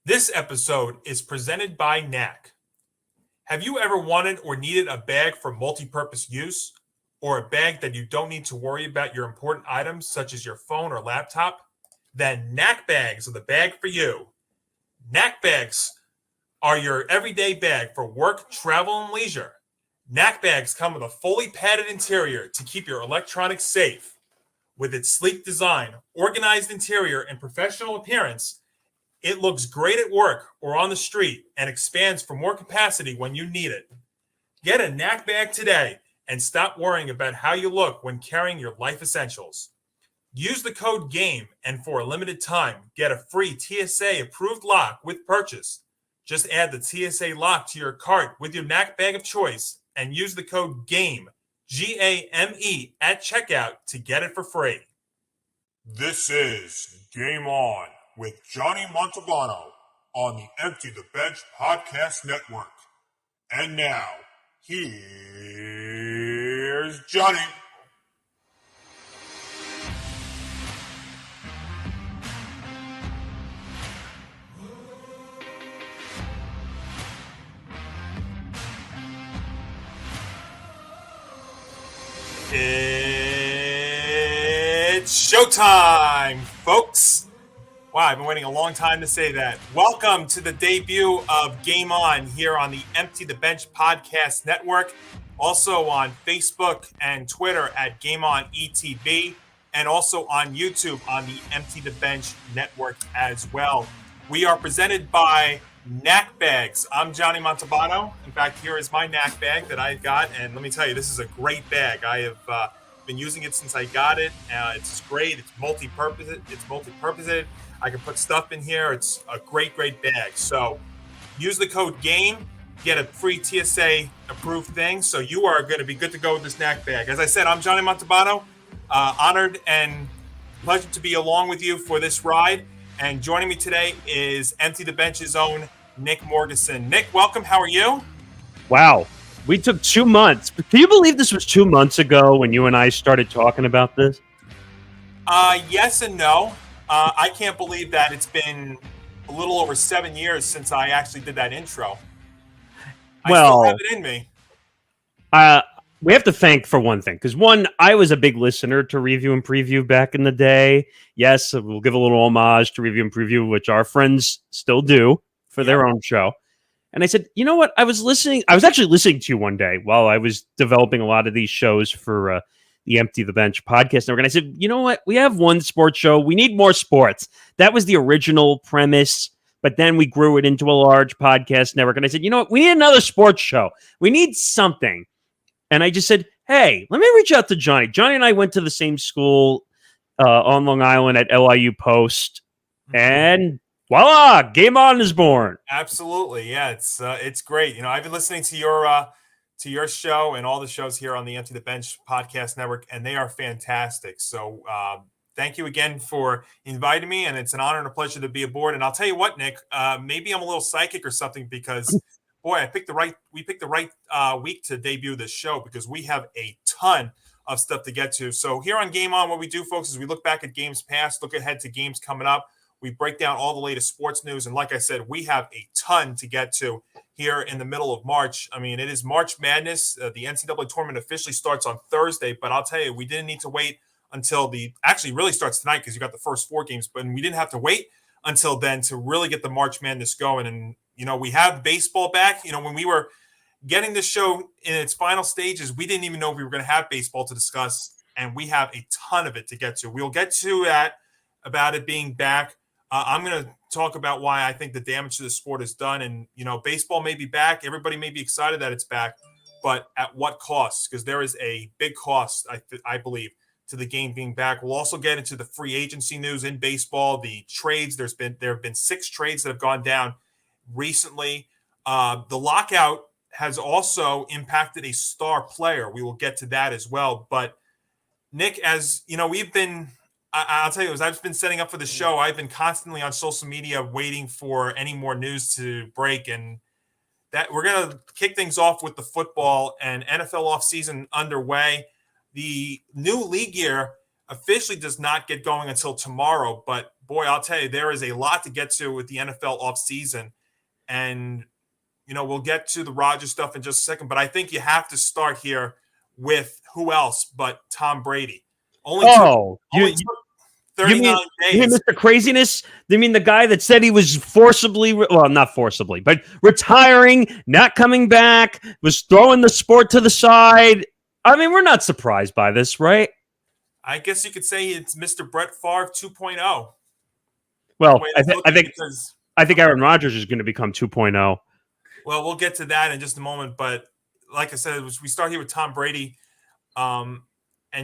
This episode is presented by Knack. Have you ever wanted or needed a bag for multi-purpose use, or a bag that you don't need to worry about your important items such as your phone or laptop? Then Knack Bags are the bag for you. Knack Bags are your everyday bag for work, travel, and leisure. Knack Bags come with a fully padded interior to keep your electronics safe. With its sleek design, organized interior, and professional appearance, it looks great at work or on the street and expands for more capacity when you need it. Get a Knack Bag today and stop worrying about how you look when carrying your life essentials. Use the code GAME and for a limited time, get a free TSA approved lock with purchase. Just add the TSA lock to your cart with your Knack Bag of choice and use the code GAME, GAME, at checkout to get it for free. This is Game On with Johnny Montalbano on the Empty the Bench Podcast Network. And now, here's Johnny. It's showtime, folks. Wow, I've been waiting a long time to say that. Welcome to the debut of Game On here on the Empty the Bench Podcast Network. Also on Facebook and Twitter at Game On ETB, and also on YouTube on the Empty the Bench Network as well. We are presented by Knack Bags. I'm Johnny Montalbano. In fact, here is my Knack Bag that I got, and let me tell you, this is a great bag. I have been using it since I got it. It's great. It's multi-purpose. I can put stuff in here. It's a great bag. So use the code GAME, get a free TSA approved thing. So you are going to be good to go with this Knack Bag. As I said, I'm Johnny Montalbano. Honored and pleasure to be along with you for this ride. And joining me today is Empty the Bench's own Nick Morgasen. Nick, welcome. How are you? Wow. We took 2 months. Can you believe this was 2 months ago when you and I started talking about this? Yes and no. I can't believe that it's been a little over 7 years since I actually did that intro. I still have it in me. We have to thank for one thing, because one, I was a big listener to Review and Preview back in the day. Yes, we'll give a little homage to Review and Preview, which our friends still do for their own show. And I said, you know what? I was actually listening to you one day while I was developing a lot of these shows for the Empty the Bench podcast network. And I said, you know what? We have one sports show. We need more sports. That was the original premise. But then we grew it into a large podcast network. And I said, you know what? We need another sports show. We need something. And I just said, hey, let me reach out to Johnny. Johnny and I went to the same school on Long Island at LIU Post. And voila, Game On is born. Absolutely. Yeah, it's great. You know, I've been listening to your show and all the shows here on the Empty the Bench Podcast Network, and they are fantastic. So thank you again for inviting me, and it's an honor and a pleasure to be aboard. And I'll tell you what, Nick, maybe I'm a little psychic or something because, boy, we picked the right week to debut this show because we have a ton of stuff to get to. So here on Game On, what we do, folks, is we look back at games past, look ahead to games coming up. We break down all the latest sports news. And like I said, we have a ton to get to here in the middle of March. I mean, it is March Madness. The NCAA tournament officially starts on Thursday. But I'll tell you, we didn't need to wait until actually really starts tonight because you got the first 4 games. But we didn't have to wait until then to really get the March Madness going. And, you know, we have baseball back. You know, when we were getting this show in its final stages, we didn't even know we were going to have baseball to discuss. And we have a ton of it to get to. We'll get to that about it being back. I'm going to talk about why I think the damage to the sport is done. And, you know, baseball may be back. Everybody may be excited that it's back. But at what cost? Because there is a big cost, I believe, to the game being back. We'll also get into the free agency news in baseball, the trades. There have been 6 trades that have gone down recently. The lockout has also impacted a star player. We will get to that as well. But, Nick, as you know, I'll tell you, as I've been setting up for the show, I've been constantly on social media waiting for any more news to break. And that we're going to kick things off with the football and NFL offseason underway. The new league year officially does not get going until tomorrow. But boy, I'll tell you, there is a lot to get to with the NFL offseason. And, we'll get to the Rodgers stuff in just a second, but I think you have to start here with who else but Tom Brady. Only took you 39 you mean days. Mr. Craziness? You mean the guy that said he was not forcibly, but retiring, not coming back, was throwing the sport to the side? I mean, we're not surprised by this, right? I guess you could say it's Mr. Brett Favre 2.0. Well, I think Aaron Rodgers is going to become 2.0. Well, we'll get to that in just a moment. But like I said, we start here with Tom Brady. And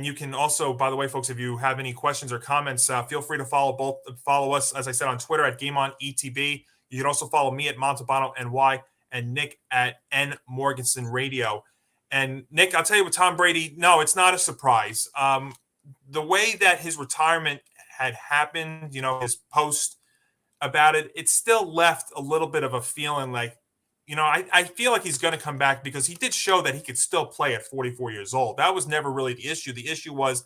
you can also, by the way, folks, if you have any questions or comments, feel free to follow us, as I said, on Twitter at GameOnETB. You can also follow me at Montalbano NY and Nick at N Morgasen Radio. And Nick, I'll tell you with Tom Brady, no, it's not a surprise. The way that his retirement had happened, his post about it, it still left a little bit of a feeling like, I feel like he's going to come back because he did show that he could still play at 44 years old. That was never really the issue. The issue was,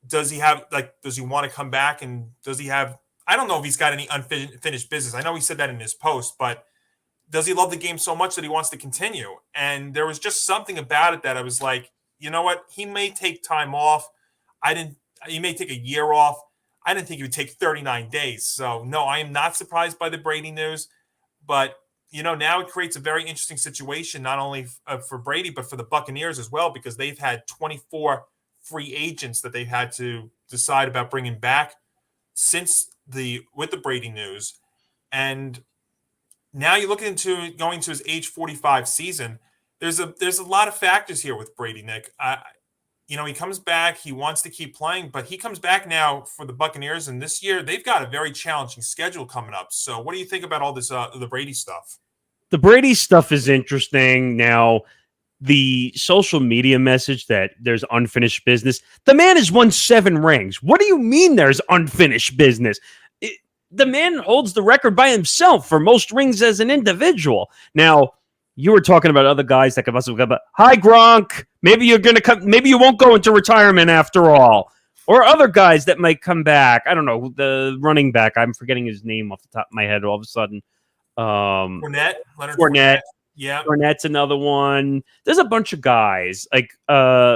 does he want to come back, and does he have, I don't know if he's got any unfinished business. I know he said that in his post, but does he love the game so much that he wants to continue? And there was just something about it that I was like, you know what? He may take time off. He may take a year off. I didn't think he would take 39 days. So no, I am not surprised by the Brady news, but now it creates a very interesting situation, not only for Brady, but for the Buccaneers as well, because they've had 24 free agents that they've had to decide about bringing back with the Brady news. And now you look into going to his age 45 season. There's a lot of factors here with Brady, Nick. He comes back, he wants to keep playing, but he comes back now for the Buccaneers, and this year they've got a very challenging schedule coming up. So what do you think about all this, the Brady stuff? The Brady stuff is interesting. Now, the social media message that there's unfinished business. The man has won 7 rings. What do you mean there's unfinished business? The man holds the record by himself for most rings as an individual. Now, you were talking about other guys that could also come back. Hi, Gronk. Maybe you're going to come. Maybe you won't go into retirement after all. Or other guys that might come back. I don't know. The running back. I'm forgetting his name off the top of my head all of a sudden. Fournette. Yeah. Fournette's another one. There's a bunch of guys. Like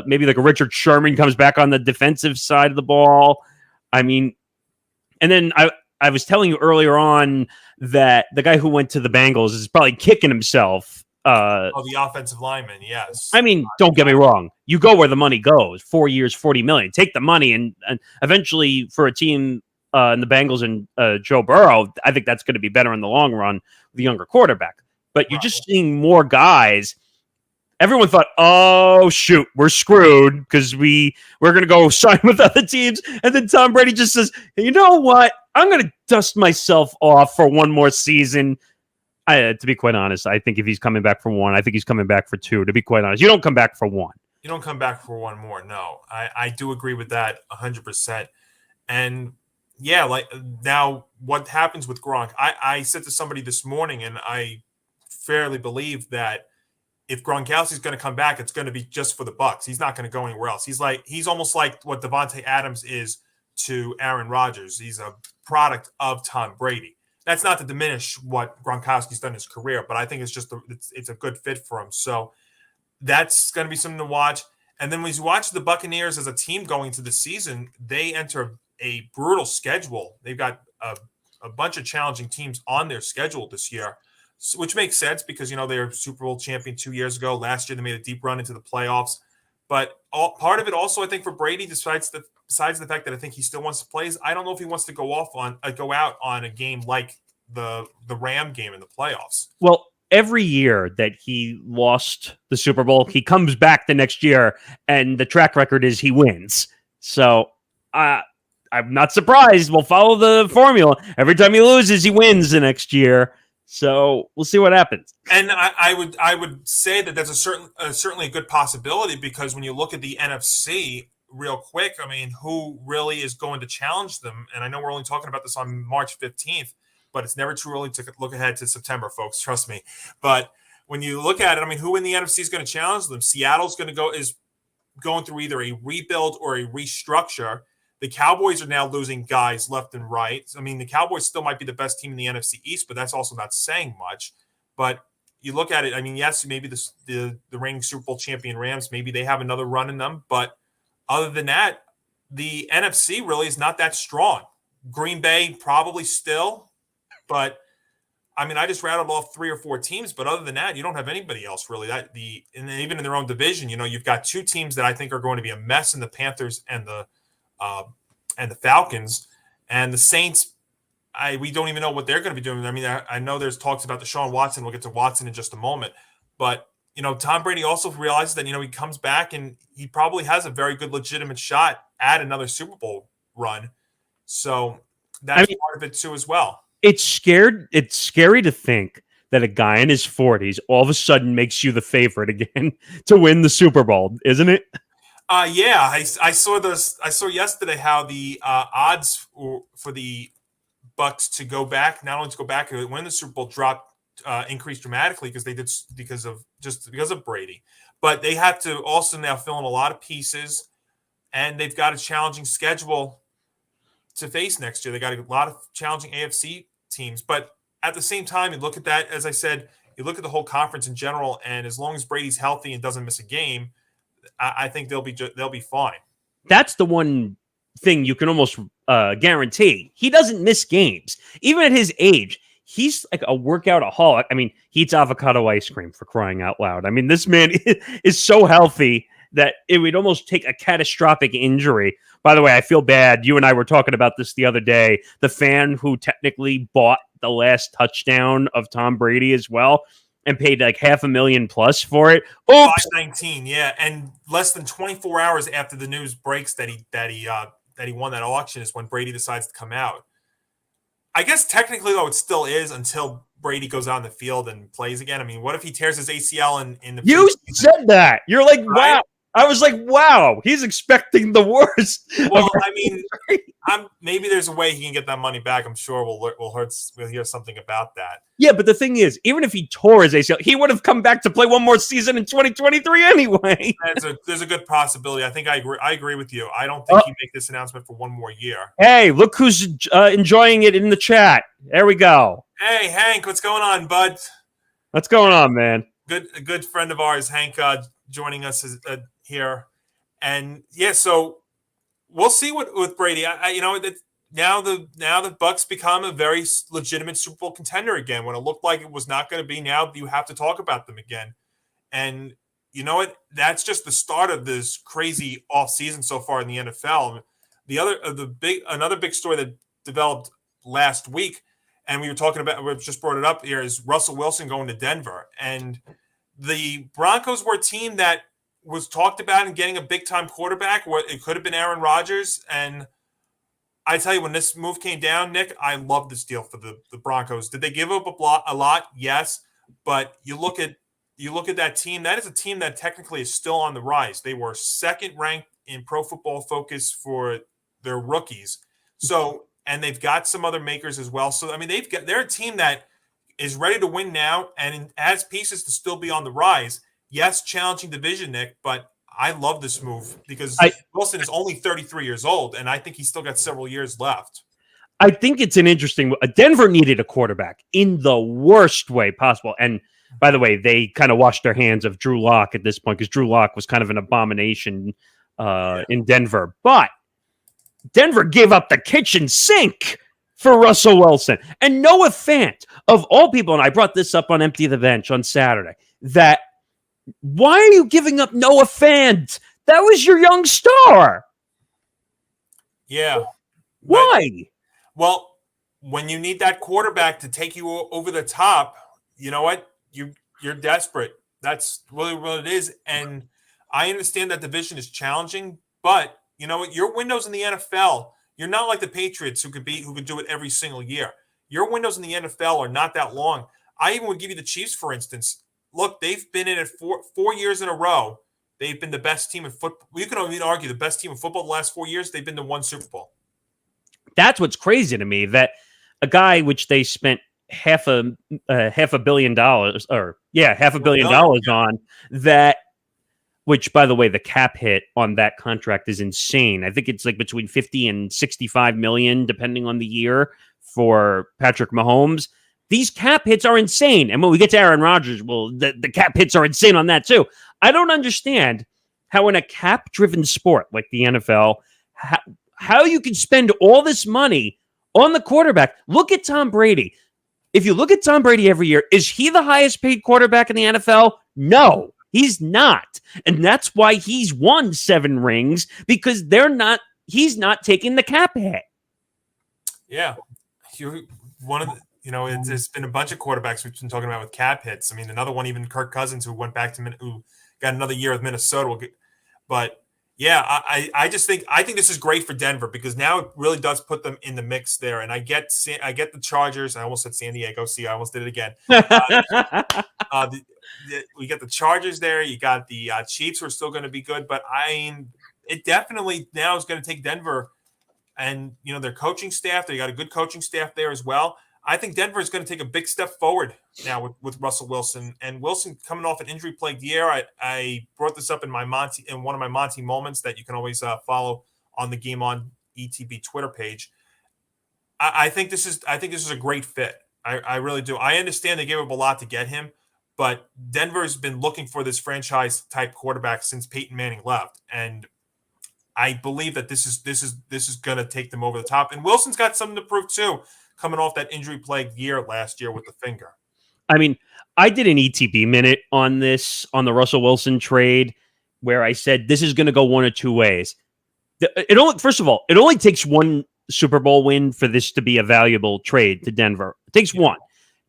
maybe like a Richard Sherman comes back on the defensive side of the ball. I mean, and then I was telling you earlier on that the guy who went to the Bengals is probably kicking himself. The offensive lineman, yes. I mean, don't get me wrong. You go where the money goes. 4 years, $40 million. Take the money, and eventually for a team in the Bengals and Joe Burrow, I think that's going to be better in the long run with the younger quarterback. But you're just seeing more guys. Everyone thought, oh, shoot, we're screwed because we're going to go sign with other teams. And then Tom Brady just says, hey, you know what? I'm going to dust myself off for one more season. To be quite honest, I think if he's coming back for 1, I think he's coming back for 2. To be quite honest, you don't come back for 1. You don't come back for 1 more. No, I do agree with that 100%. And yeah, like now what happens with Gronk? I said to somebody this morning, and I fairly believe that if Gronkowski's going to come back, it's going to be just for the Bucs. He's not going to go anywhere else. He's almost like what Devontae Adams is to Aaron Rodgers. He's a product of Tom Brady. That's not to diminish what Gronkowski's done in his career, but I think it's just it's a good fit for him. So that's going to be something to watch. And then when you watch the Buccaneers as a team going into the season, they enter a brutal schedule. They've got a bunch of challenging teams on their schedule this year, which makes sense because, they were Super Bowl champion 2 years ago. Last year, they made a deep run into the playoffs. But part of it also, I think, for Brady, besides the fact that I think he still wants to play, I don't know if he wants to go out on a game like the Ram game in the playoffs. Well, every year that he lost the Super Bowl, he comes back the next year, and the track record is he wins. So I'm not surprised. We'll follow the formula. Every time he loses, he wins the next year. So we'll see what happens. And I would say that that's certainly a good possibility because when you look at the NFC real quick, I mean, who really is going to challenge them? And I know we're only talking about this on March 15th, but it's never too early to look ahead to September, folks. Trust me. But when you look at it, I mean, who in the NFC is going to challenge them? Seattle's going to is going through either a rebuild or a restructure. The Cowboys are now losing guys left and right. I mean, the Cowboys still might be the best team in the NFC East, but that's also not saying much. But you look at it, I mean, yes, maybe the reigning Super Bowl champion Rams, maybe they have another run in them. But other than that, the NFC really is not that strong. Green Bay probably still, but I mean, I just rattled off 3 or 4 teams, but other than that, you don't have anybody else really. And even in their own division, you've got 2 teams that I think are going to be a mess in the Panthers and the Falcons, and the Saints. We don't even know what they're going to be doing. I mean, I know there's talks about Deshaun Watson. We'll get to Watson in just a moment, but Tom Brady also realizes that he comes back and he probably has a very good legitimate shot at another Super Bowl run. So that's part of it too as well. It's scary to think that a guy in his 40s all of a sudden makes you the favorite again to win the Super Bowl, isn't it? Yeah, I saw this. I saw yesterday how the odds for the Bucks to go back, not only to go back and win the Super Bowl, increased dramatically because of Brady, but they have to also now fill in a lot of pieces, and they've got a challenging schedule to face next year. They got a lot of challenging AFC teams, but at the same time, you look at that, as I said, you look at the whole conference in general, and as long as Brady's healthy and doesn't miss a game, I think they'll be fine. That's the one thing you can almost guarantee. He doesn't miss games, even at his age. He's like a workoutaholic. I mean, he eats avocado ice cream, for crying out loud. I mean, this man is so healthy that it would almost take a catastrophic injury. By the way, I feel bad. You and I were talking about this the other day. The fan who technically bought the last touchdown of Tom Brady as well and paid like $500,000+ for it. Oops. 519, yeah, and less than 24 hours after the news breaks that he won that auction is when Brady decides to come out. I guess technically, though, it still is until Brady goes out on the field and plays again. I mean, what if he tears his ACL in the You said that. You're like, right? Wow. I was like, wow, he's expecting the worst. Well, I mean, maybe there's a way he can get that money back. I'm sure we'll hear something about that. Yeah, but the thing is, even if he tore his ACL, he would have come back to play one more season in 2023 anyway. There's a good possibility. I think I agree with you. I don't think he'd make this announcement for one more year. Hey, look who's enjoying it in the chat. There we go. Hey, Hank, what's going on, bud? What's going on, man? A good friend of ours, Hank, joining us here, and yeah, so we'll see what with Brady. Now the Bucks become a very legitimate Super Bowl contender again. When it looked like it was not going to be, now you have to talk about them again. And you know what? That's just the start of this crazy offseason so far in the NFL. Another big story that developed last week, and we just brought it up here, is Russell Wilson going to Denver. And the Broncos were a team that was talked about in getting a big-time quarterback. It could have been Aaron Rodgers. And I tell you, when this move came down, Nick, I love this deal for the Broncos. Did they give up a lot? Yes. But you look at that team, that is a team that technically is still on the rise. They were second ranked in Pro Football Focus for their rookies. So, and they've got some other makers as well. So, I mean, they're a team that is ready to win now and has pieces to still be on the rise. Yes, challenging division, Nick, but I love this move because Wilson is only 33 years old, and I think he's still got several years left. I think it's an interesting – Denver needed a quarterback in the worst way possible. And by the way, they kind of washed their hands of Drew Lock at this point because Drew Lock was kind of an abomination in Denver. But Denver gave up the kitchen sink for Russell Wilson. And Noah Fant, of all people, and I brought this up on Empty the Bench on Saturday, that why are you giving up Noah Fant? That was your young star. Yeah. Why? Well, when you need that quarterback to take you over the top, you know what? You're desperate. That's really what it is. And I understand that division is challenging, but you know what? Your windows in the NFL, you're not like the Patriots who could do it every single year. Your windows in the NFL are not that long. I even would give you the Chiefs, for instance. Look, they've been in it 4 years in a row. They've been the best team in football. You can even argue the best team in football the last 4 years. They've been to one Super Bowl. That's what's crazy to me, that a guy which they spent half a billion dollars on, that which, by the way, the cap hit on that contract is insane. I think it's like between 50 and 65 million, depending on the year for Patrick Mahomes. These cap hits are insane. And when we get to Aaron Rodgers, well, the cap hits are insane on that too. I don't understand how in a cap-driven sport like the NFL, how you can spend all this money on the quarterback. Look at Tom Brady. If you look at Tom Brady every year, is he the highest paid quarterback in the NFL? No, he's not. And that's why he's won 7 rings, because he's not taking the cap hit. Yeah. There's been a bunch of quarterbacks we've been talking about with cap hits. I mean, another one, even Kirk Cousins, who went back to who got another year with Minnesota. But yeah, I think this is great for Denver, because now it really does put them in the mix there. And I get the Chargers. I almost said San Diego. See, I almost did it again. We got the Chargers there. You got the Chiefs, who are still going to be good. But it definitely now is going to take Denver and their coaching staff. They got a good coaching staff there as well. I think Denver is going to take a big step forward now with Russell Wilson, and Wilson coming off an injury-plagued year. I brought this up in one of my Monty moments that you can always follow on the Game On ETB Twitter page. I think this is a great fit. I really do. I understand they gave up a lot to get him, but Denver's been looking for this franchise-type quarterback since Peyton Manning left, and I believe that this is going to take them over the top. And Wilson's got something to prove too, coming off that injury-plagued year last year with the finger. I mean, I did an ETB minute on the Russell Wilson trade, where I said this is going to go one of two ways. First of all, it only takes one Super Bowl win for this to be a valuable trade to Denver. It takes one.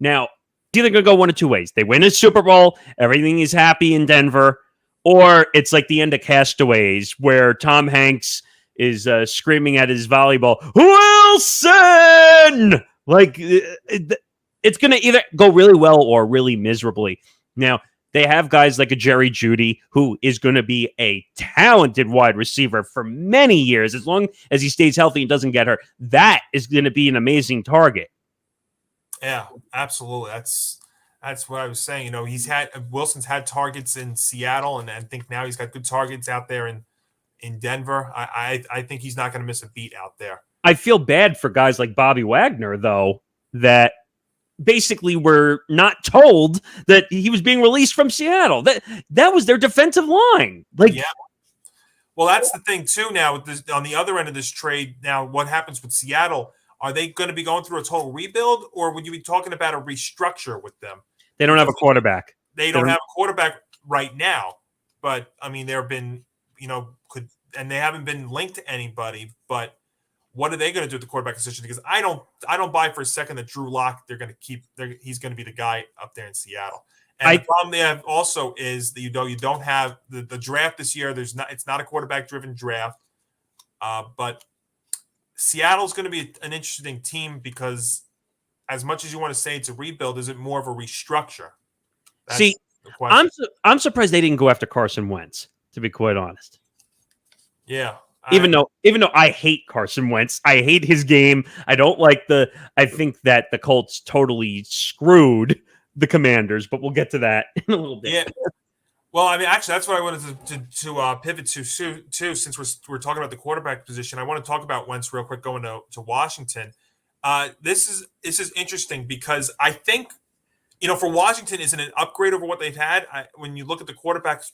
Now, it's either going to go one of two ways. They win a Super Bowl, everything is happy in Denver, or it's like the end of Castaways, where Tom Hanks is screaming at his volleyball, Wilson! Like, it's going to either go really well or really miserably. Now, they have guys like a Jerry Jeudy, who is going to be a talented wide receiver for many years, as long as he stays healthy and doesn't get hurt. That is going to be an amazing target. Yeah, absolutely. That's what I was saying. Wilson's had targets in Seattle, and I think now he's got good targets out there in Denver. I think he's not going to miss a beat out there. I feel bad for guys like Bobby Wagner, though, that basically were not told that he was being released from Seattle. That was their defensive line. Yeah. Well, that's the thing too. Now, on the other end of this trade, now what happens with Seattle? Are they going to be going through a total rebuild, or would you be talking about a restructure with them? They don't have a quarterback. They don't have a quarterback right now, but I mean, there have been, and they haven't been linked to anybody. But what are they going to do with the quarterback position? Because I don't buy for a second that Drew Lock he's going to be the guy up there in Seattle. And the problem they have also is that you don't have the draft this year. It's not a quarterback driven draft, but Seattle's going to be an interesting team, because as much as you want to say it's a rebuild, is it more of a restructure? See, I'm surprised they didn't go after Carson Wentz, to be quite honest. Yeah. Even though I hate Carson Wentz, I hate his game. I don't like I think that the Colts totally screwed the Commanders, but we'll get to that in a little bit. Yeah. Well, I mean, actually, that's what I wanted to pivot to too, since we're talking about the quarterback position. I want to talk about Wentz real quick going to Washington. This is interesting, because I think, for Washington, is it an upgrade over what they've had? When you look at the quarterback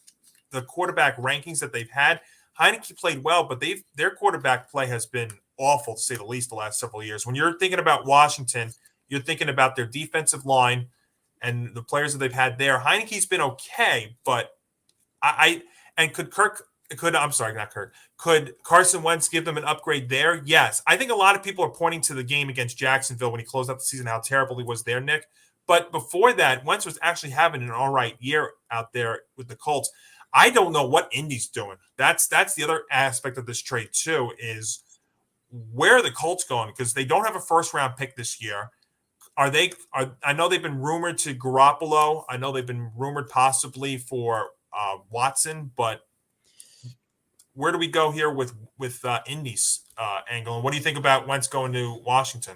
rankings that they've had, Heineke played well, but their quarterback play has been awful, to say the least, the last several years. When you're thinking about Washington, you're thinking about their defensive line and the players that they've had there. Heineke's been okay, but could Carson Wentz give them an upgrade there? Yes. I think a lot of people are pointing to the game against Jacksonville when he closed out the season, how terrible he was there, Nick. But before that, Wentz was actually having an all right year out there with the Colts. I don't know what Indy's doing. That's the other aspect of this trade too, is where are the Colts going? Because they don't have a first round pick this year. I know they've been rumored to Garoppolo. I know they've been rumored possibly for Watson, but where do we go here with Indy's angle? And what do you think about Wentz going to Washington?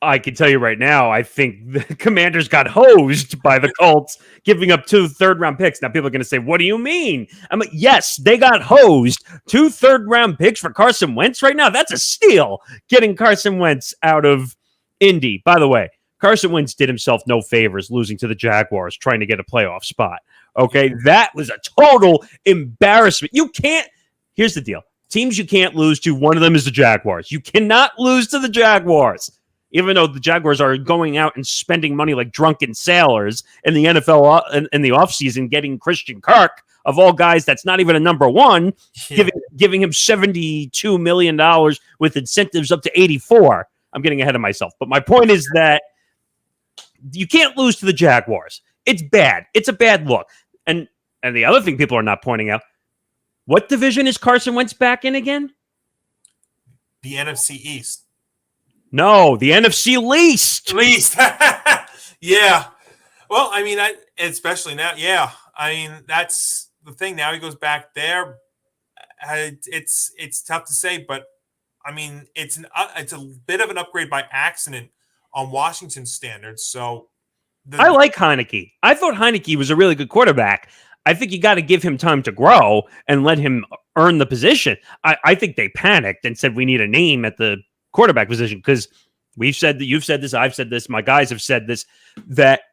I can tell you right now, I think the Commanders got hosed by the Colts, giving up 2 third-round picks. Now, people are going to say, what do you mean? I'm like, yes, they got hosed. 2 third-round picks for Carson Wentz right now. That's a steal, getting Carson Wentz out of Indy. By the way, Carson Wentz did himself no favors losing to the Jaguars, trying to get a playoff spot. Okay, that was a total embarrassment. You can't. Here's the deal. Teams you can't lose to, one of them is the Jaguars. You cannot lose to the Jaguars. Even though the Jaguars are going out and spending money like drunken sailors in the NFL in the offseason, getting Christian Kirk, of all guys, that's not even a number one, giving him $72 million with incentives up to 84. I'm getting ahead of myself. But my point is that you can't lose to the Jaguars. It's bad. It's a bad look. And the other thing people are not pointing out, what division is Carson Wentz back in again? The NFC East. No, the NFC least. Yeah. Well, I mean, especially now. Yeah. I mean, that's the thing. Now he goes back there. It's tough to say, but I mean, it's a bit of an upgrade by accident on Washington's standards. So I like Heineke. I thought Heineke was a really good quarterback. I think you got to give him time to grow and let him earn the position. I think they panicked and said we need a name at the quarterback position, because we've said that, you've said this, I've said this, my guys have said this, that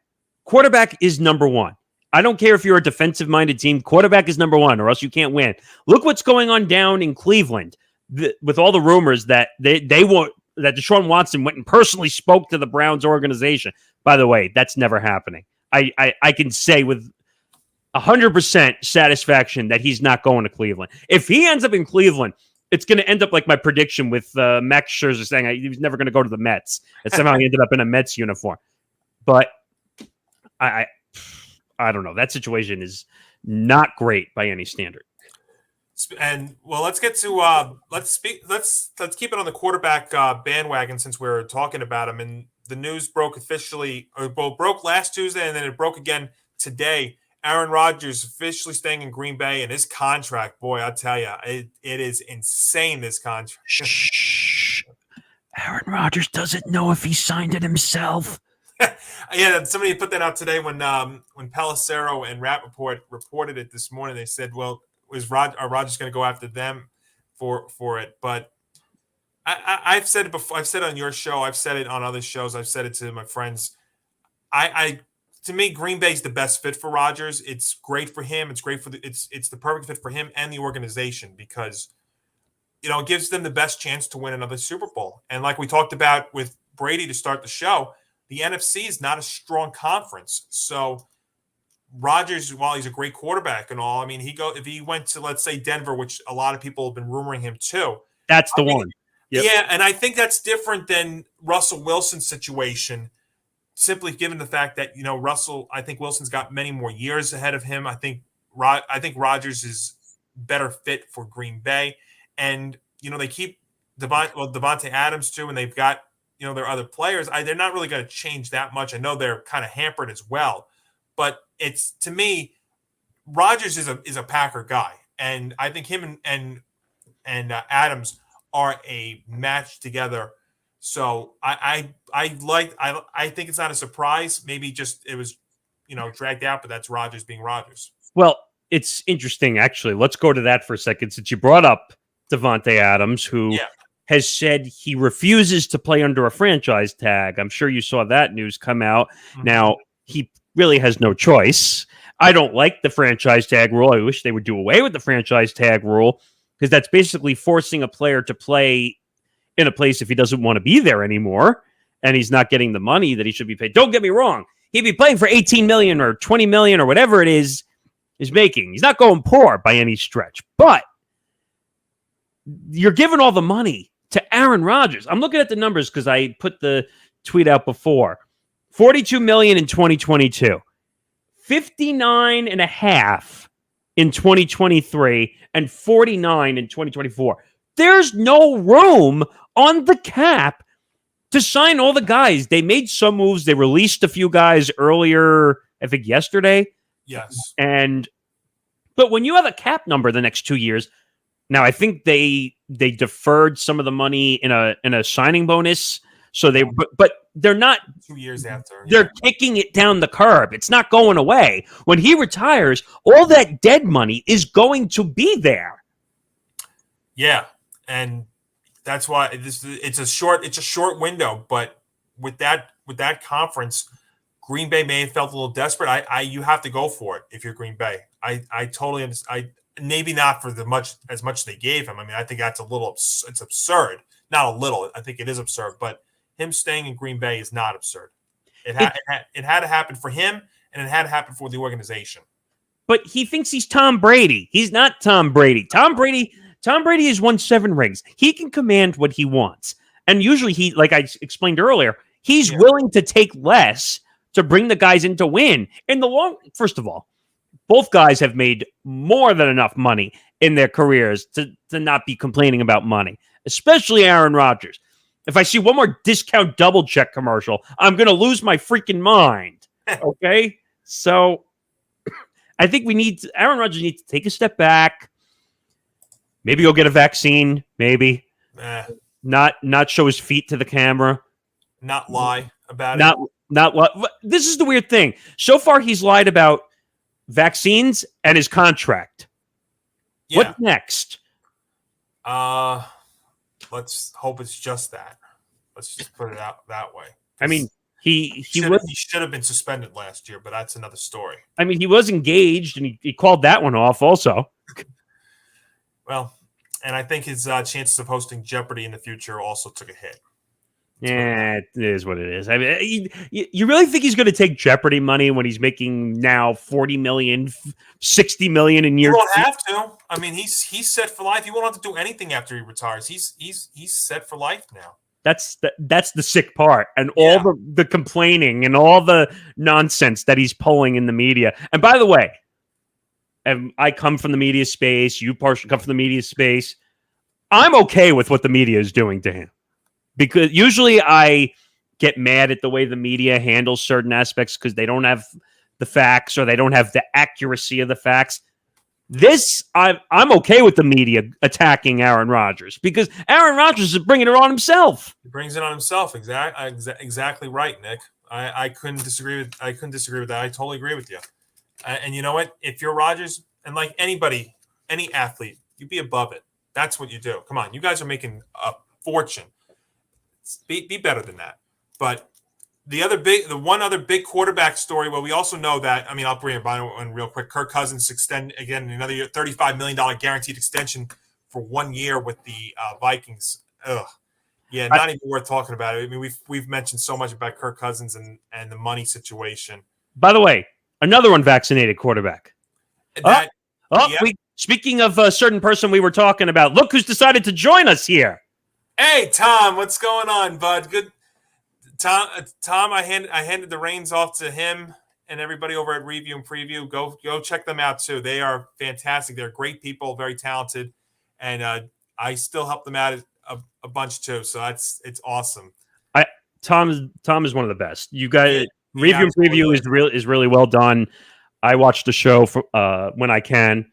quarterback is number one. I don't care if you're a defensive-minded team, quarterback is number one, or else you can't win. Look what's going on down in Cleveland with all the rumors that they want, that Deshaun Watson went and personally spoke to the Browns organization. By the way, that's never happening. I can say with 100% satisfaction that he's not going to Cleveland. If he ends up in Cleveland, it's going to end up like my prediction with Max Scherzer saying he was never going to go to the Mets, and somehow he ended up in a Mets uniform. But I don't know. That situation is not great by any standard. And well, let's get to let's keep it on the quarterback bandwagon, since we're talking about him. And the news broke broke last Tuesday, and then it broke again today. Aaron Rodgers officially staying in Green Bay, and his contract, boy, I tell you, it is insane, this contract. Shh. Aaron Rodgers doesn't know if he signed it himself. Yeah, somebody put that out today when Pelissero and Rappaport reported it this morning. They said, well, are Rodgers going to go after them for it? But I've said it before. I've said it on your show. I've said it on other shows. I've said it to my friends. To me, Green Bay's the best fit for Rodgers. It's great for him. It's great for it's the perfect fit for him and the organization, because it gives them the best chance to win another Super Bowl. And like we talked about with Brady to start the show, the NFC is not a strong conference. So Rodgers, while he's a great quarterback and all, I mean, if he went to, let's say, Denver, which a lot of people have been rumoring him to. That's the one. Yep. Yeah, and I think that's different than Russell Wilson's situation, simply given the fact that, I think Wilson's got many more years ahead of him. I think Rodgers is better fit for Green Bay. And, they keep Devontae Adams too, and they've got, their other players. They're not really going to change that much. I know they're kind of hampered as well. But it's, to me, Rodgers is a Packer guy. And I think him and Adams are a match together. So I think it's not a surprise. Maybe just it was, dragged out, but that's Rodgers being Rodgers. Well, it's interesting, actually. Let's go to that for a second, since you brought up Devontae Adams, who has said he refuses to play under a franchise tag. I'm sure you saw that news come out. Mm-hmm. Now, he really has no choice. I don't like the franchise tag rule. I wish they would do away with the franchise tag rule, because that's basically forcing a player to play in a place if he doesn't want to be there anymore, and he's not getting the money that he should be paid. Don't get me wrong. He'd be playing for $18 million or $20 million or whatever it is he's making. He's not going poor by any stretch, but you're giving all the money to Aaron Rodgers. I'm looking at the numbers because I put the tweet out before. $42 million in 2022, 59.5 in 2023, and 49 in 2024. There's no room on the cap to sign all the guys. They made some moves. They released a few guys earlier, I think yesterday. Yes. But when you have a cap number the next 2 years, now I think they deferred some of the money in a signing bonus So but they're not. 2 years after. They're kicking it down the curb. It's not going away. When he retires, all that dead money is going to be there. Yeah, and that's why it's a short window. But with that conference, Green Bay may have felt a little desperate. You have to go for it if you're Green Bay. I totally understand. Maybe not for as much they gave him. I mean, I think that's it's absurd. Not a little. I think it is absurd. But him staying in Green Bay is not absurd. It had to happen for him, and it had to happen for the organization. But he thinks he's Tom Brady. He's not Tom Brady. Tom Brady has won 7 rings. He can command what he wants. And usually he, like I explained earlier, he's willing to take less to bring the guys in to win. First of all, both guys have made more than enough money in their careers to not be complaining about money, especially Aaron Rodgers. If I see one more discount double check commercial, I'm going to lose my freaking mind. Okay? So I think Aaron Rodgers needs to take a step back. Maybe go get a vaccine. Maybe. Not show his feet to the camera. Not lie about it. This is the weird thing. So far, he's lied about vaccines and his contract. Yeah. What's next? Let's hope it's just that. Let's just put it out that way. I mean, he should have been suspended last year, but that's another story. I mean, he was engaged, and he called that one off also. Well, and I think his chances of hosting Jeopardy in the future also took a hit. Yeah, it is what it is. I mean, you really think he's going to take Jeopardy money when he's making now $40 million, $60 million in year? He won't have to. I mean, he's set for life. He won't have to do anything after he retires. He's set for life now. That's the sick part, and all the complaining and all the nonsense that he's pulling in the media. And by the way, I come from the media space. You partially come from the media space. I'm okay with what the media is doing to him. Because usually I get mad at the way the media handles certain aspects because they don't have the facts or they don't have the accuracy of the facts. I'm okay with the media attacking Aaron Rodgers because Aaron Rodgers is bringing it on himself. He brings it on himself. Exactly right, Nick. I couldn't disagree with that. I totally agree with you. And you know what? If you're Rodgers and like anybody, any athlete, you be above it. That's what you do. Come on, you guys are making a fortune. Be better than that. But the one other big quarterback story. Well, we also know that. I mean, I'll bring it on real quick. Kirk Cousins extend again another year, $35 million guaranteed extension for 1 year with the Vikings. Ugh, yeah, not even worth talking about it. I mean, we've mentioned so much about Kirk Cousins and the money situation. By the way, another unvaccinated quarterback. Speaking of a certain person we were talking about, look who's decided to join us here. Hey, Tom, what's going on, bud? Good, Tom. I handed the reins off to him and everybody over at Review and Preview. Go check them out too. They are fantastic. They're great people, very talented, and I still help them out a bunch too. So it's awesome. Tom is one of the best. You guys, Review and Preview is really well done. I watch the show when I can,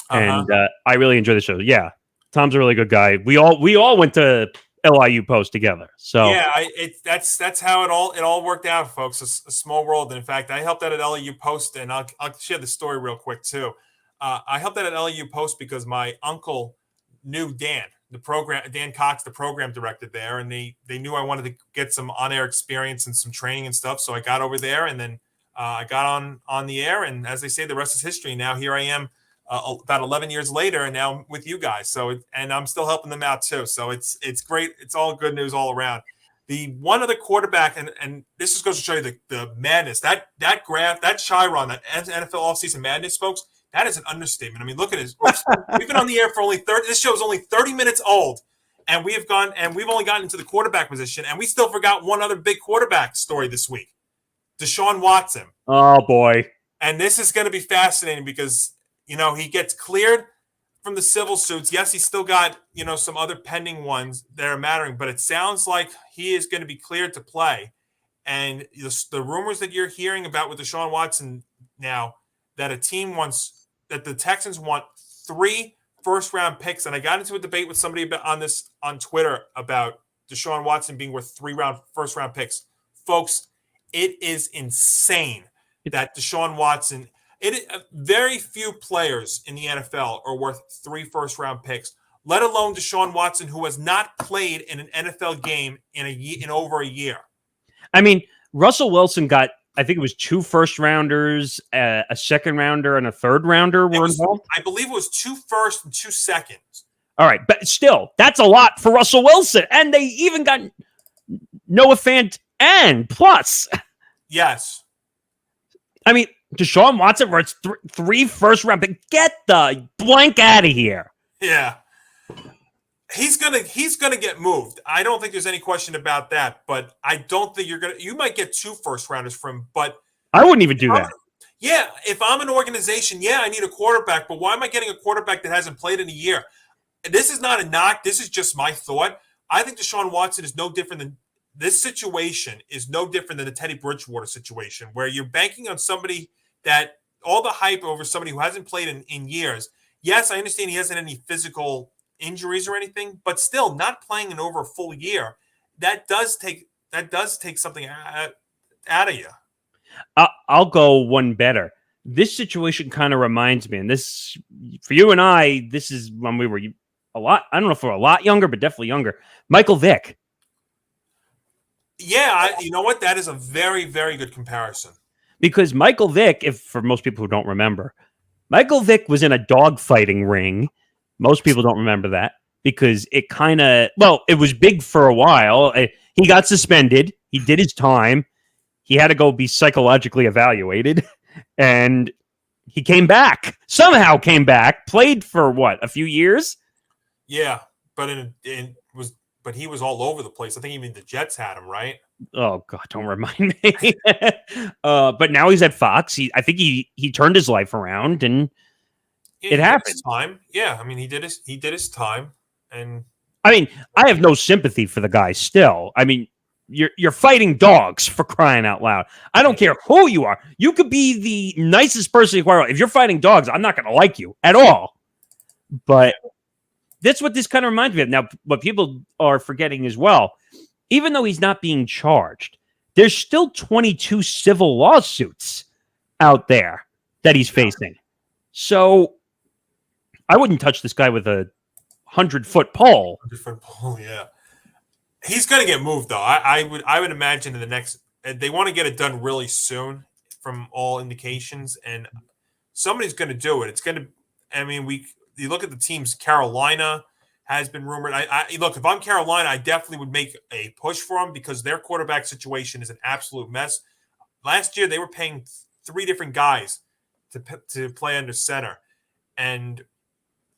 and I really enjoy the show. Yeah. Tom's a really good guy. We all went to LIU Post together. So yeah, that's how it all worked out, folks. A small world. And in fact, I helped out at LIU Post, and I'll share the story real quick too. I helped out at LIU Post because my uncle knew Dan Cox, the program director there, and they knew I wanted to get some on-air experience and some training and stuff. So I got over there, and then I got on the air, and as they say, the rest is history. Now here I am. About 11 years later, and now with you guys. And I'm still helping them out too. So it's great. It's all good news all around. The one other quarterback, and this just goes to show you the madness. That graph, that Chiron, that NFL offseason madness, folks, that is an understatement. I mean, look at this. We've been on the air for only 30. This show is only 30 minutes old, and we've only gotten into the quarterback position, and we still forgot one other big quarterback story this week, Deshaun Watson. Oh boy! And this is going to be fascinating because, you know, he gets cleared from the civil suits. Yes, he's still got, some other pending ones that are mattering, but it sounds like he is going to be cleared to play. And the rumors that you're hearing about with Deshaun Watson now, that the Texans want 3 first-round picks. And I got into a debate with somebody on Twitter about Deshaun Watson being worth first round picks. Folks, it is insane that Deshaun Watson, very few players in the NFL are worth 3 first round picks, let alone Deshaun Watson, who has not played in an NFL game in over a year. I mean, Russell Wilson got, I think it was 2 first rounders, a second rounder, and a third rounder were involved. I believe it was 2 first and 2 seconds. All right, but still, that's a lot for Russell Wilson. And they even got Noah Fant and plus. Yes. I mean, Deshaun Watson where it's 3 first round pick. Get the blank out of here. Yeah. He's gonna get moved. I don't think there's any question about that. But I don't think you might get 2 first rounders from him, but I wouldn't even do that. Yeah, if I'm an organization, I need a quarterback, but why am I getting a quarterback that hasn't played in a year? This is not a knock. This is just my thought. I think Deshaun Watson is no different than this situation is no different than the Teddy Bridgewater situation, where you're banking on somebody that all the hype over somebody who hasn't played in years. Yes, I understand he hasn't any physical injuries or anything, but still not playing in over a full year. That does take something out of you. I'll go one better. This situation kind of reminds me, and this for you and I, this is when we were a lot. I don't know if we're a lot younger, but definitely younger. Michael Vick. Yeah, you know what? That is a very, very good comparison. Because Michael Vick, if for most people who don't remember, Michael Vick was in a dogfighting ring. Most people don't remember that because it it was big for a while. He got suspended. He did his time. He had to go be psychologically evaluated. And he somehow came back, played for a few years? Yeah, but but he was all over the place. I think even the Jets had him, right? Oh God, don't remind me. But now he's at Fox. I think he turned his life around, and it happened. Time, yeah. I mean, he did his time, and I mean, I have no sympathy for the guy. Still, I mean, you're fighting dogs, for crying out loud. I don't care who you are. You could be the nicest person. If you're fighting dogs, I'm not going to like you at all. But that's what this kind of reminds me of. Now, what people are forgetting as well, even though he's not being charged, there's still 22 civil lawsuits out there that he's facing. So I wouldn't touch this guy with a 100-foot pole. 100-foot pole, yeah. He's going to get moved, though. I would imagine in the next – they want to get it done really soon from all indications, and somebody's going to do it. It's going to – I mean, you look at the teams. Carolina has been rumored. Look, if I'm Carolina, I definitely would make a push for them because their quarterback situation is an absolute mess. Last year, they were paying 3 different guys to play under center. And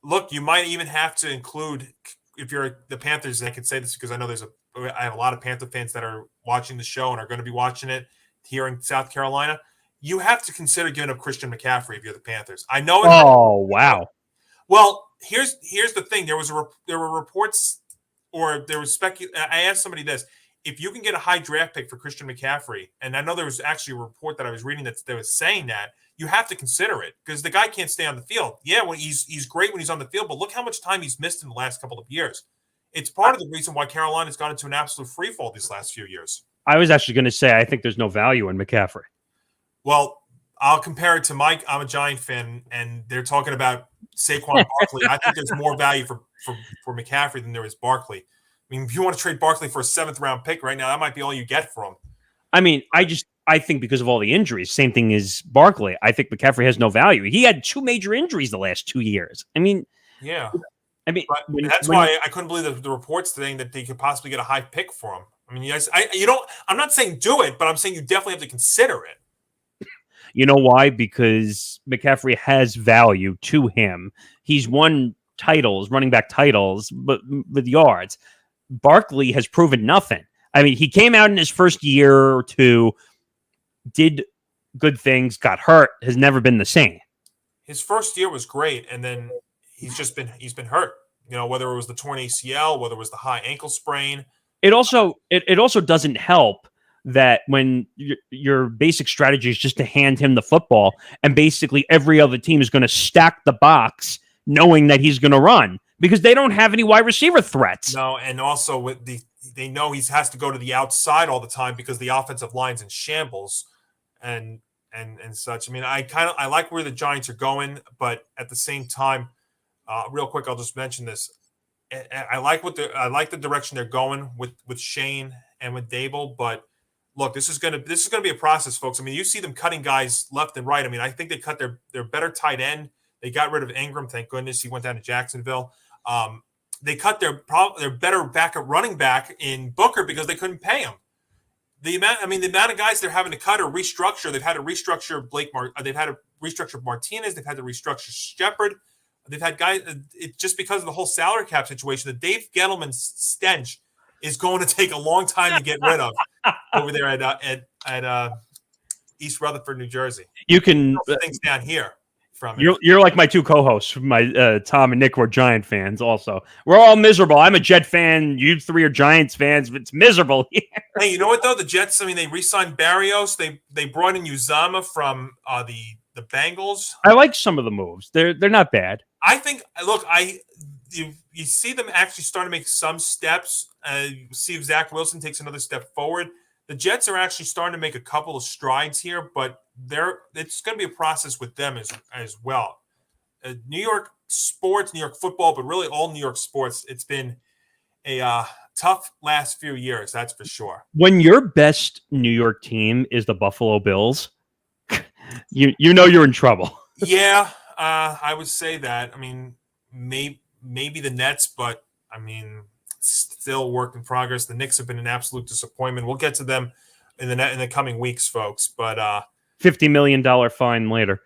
look, you might even have to include – if you're the Panthers, and I can say this because I know I have a lot of Panther fans that are watching the show and are going to be watching it here in South Carolina. You have to consider giving up Christian McCaffrey if you're the Panthers. I know. Oh, wow. Well, here's the thing. There were reports, or there was I asked somebody this: if you can get a high draft pick for Christian McCaffrey, and I know there was actually a report that I was reading that was saying that. You have to consider it because the guy can't stay on the field. Yeah, when he's great when he's on the field, but look how much time he's missed in the last couple of years. It's part of the reason why Carolina's gone into an absolute free fall these last few years. I was actually going to say I think there's no value in McCaffrey. Well, I'll compare it to Mike. I'm a Giant fan, and they're talking about Saquon Barkley. I think there's more value for McCaffrey than there is Barkley. I mean, if you want to trade Barkley for a 7th-round pick right now, that might be all you get for him. I mean, I think because of all the injuries, same thing as Barkley. I think McCaffrey has no value. He had 2 major injuries the last 2 years. I mean, yeah. That's why I couldn't believe the reports saying that they could possibly get a high pick for him. I mean, yes, I'm not saying do it, but I'm saying you definitely have to consider it. You know why? Because McCaffrey has value to him. He's won titles, running back titles, but with yards. Barkley has proven nothing. I mean, he came out in his first year or 2, did good things, got hurt, has never been the same. His first year was great, and then he's been hurt. You know, whether it was the torn ACL, whether it was the high ankle sprain. It also doesn't help that when your basic strategy is just to hand him the football, and basically every other team is going to stack the box knowing that he's going to run because they don't have any wide receiver threats. No, and also with they know he has to go to the outside all the time because the offensive line's in shambles and such. I mean, I like where the Giants are going, but at the same time, real quick, I'll just mention this. I like the direction they're going with Shane and with Dable, but look, this is gonna be a process, folks. I mean, you see them cutting guys left and right. I mean, I think they cut their better tight end. They got rid of Ingram, thank goodness. He went down to Jacksonville. They cut their better backup running back in Booker because they couldn't pay him. The amount of guys they're having to cut or restructure. They've had to restructure they've had to restructure Martinez. They've had to restructure Shepard. They've had guys. Just because of the whole salary cap situation. The Dave Gettleman stench is going to take a long time to get rid of over there at East Rutherford, New Jersey. You can things down here. You're like my two co-hosts. My Tom and Nick were Giant fans. Also, we're all miserable. I'm a Jet fan. You three are Giants fans. It's miserable here. Hey, you know what though? The Jets. I mean, they re-signed Barrios. They brought in Uzama from the Bengals. I like some of the moves. They're not bad. I think. Look, you see them actually starting to make some steps. See if Zach Wilson takes another step forward. The Jets are actually starting to make a couple of strides here, but it's going to be a process with them as well. New York sports, New York football, but really all New York sports, it's been a tough last few years, that's for sure. When your best New York team is the Buffalo Bills, you know you're in trouble. Yeah, I would say that. I mean, maybe the Nets, but I mean, still work in progress. The Knicks have been an absolute disappointment. We'll get to them in the coming weeks, folks. But $50 million fine later.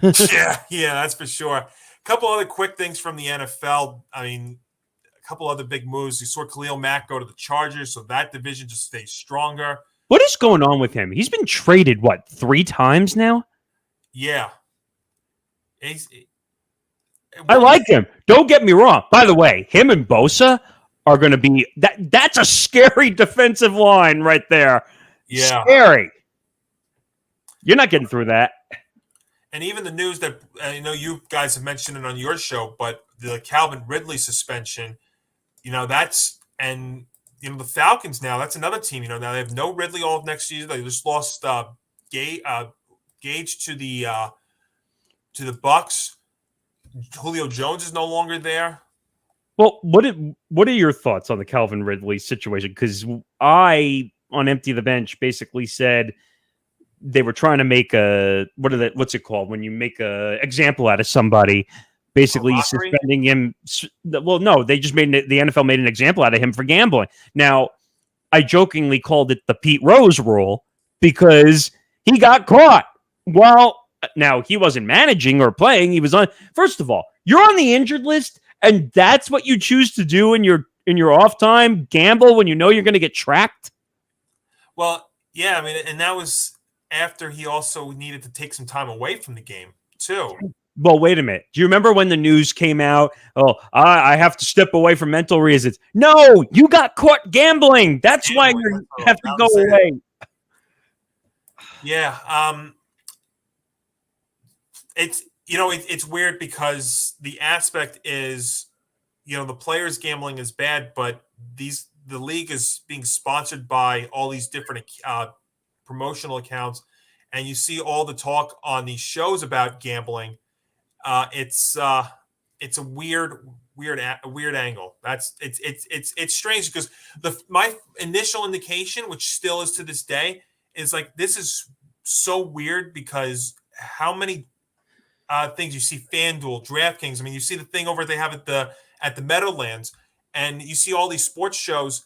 yeah, that's for sure. A couple other quick things from the NFL. I mean, a couple other big moves. You saw Khalil Mack go to the Chargers, so that division just stays stronger. What is going on with him? He's been traded, 3 times now? Yeah. I like him. Don't get me wrong. By the way, him and Bosa are going to be that's a scary defensive line right there. Yeah. Scary. You're not getting through that. And even the news that I know you guys have mentioned it on your show, but the Calvin Ridley suspension, the Falcons now, that's another team. Now they have no Ridley all of next year. They just lost Gage to the Bucks. Julio Jones is no longer there. Well, what are your thoughts on the Calvin Ridley situation? Because I, on Empty the Bench, basically said they were trying to make what's it called when you make a example out of somebody, basically suspending him. Well, no, they just the NFL made an example out of him for gambling. Now, I jokingly called it the Pete Rose rule because he got caught. Well, now he wasn't managing or playing. He was on. First of all, you're on the injured list. And that's what you choose to do in your off time, gamble when you know you're going to get tracked? Well, yeah, I mean, and that was after he also needed to take some time away from the game, too. Well, wait a minute. Do you remember when the news came out? Oh, I have to step away for mental reasons. No, you got caught gambling. That's why you have to go away. Yeah. It's weird because the aspect is, the players gambling is bad, but the league is being sponsored by all these different promotional accounts, and you see all the talk on these shows about gambling. It's a weird angle. It's strange because my initial indication, which still is to this day, is like this is so weird because how many things you see FanDuel, DraftKings. I mean, you see the thing over they have at the Meadowlands, and you see all these sports shows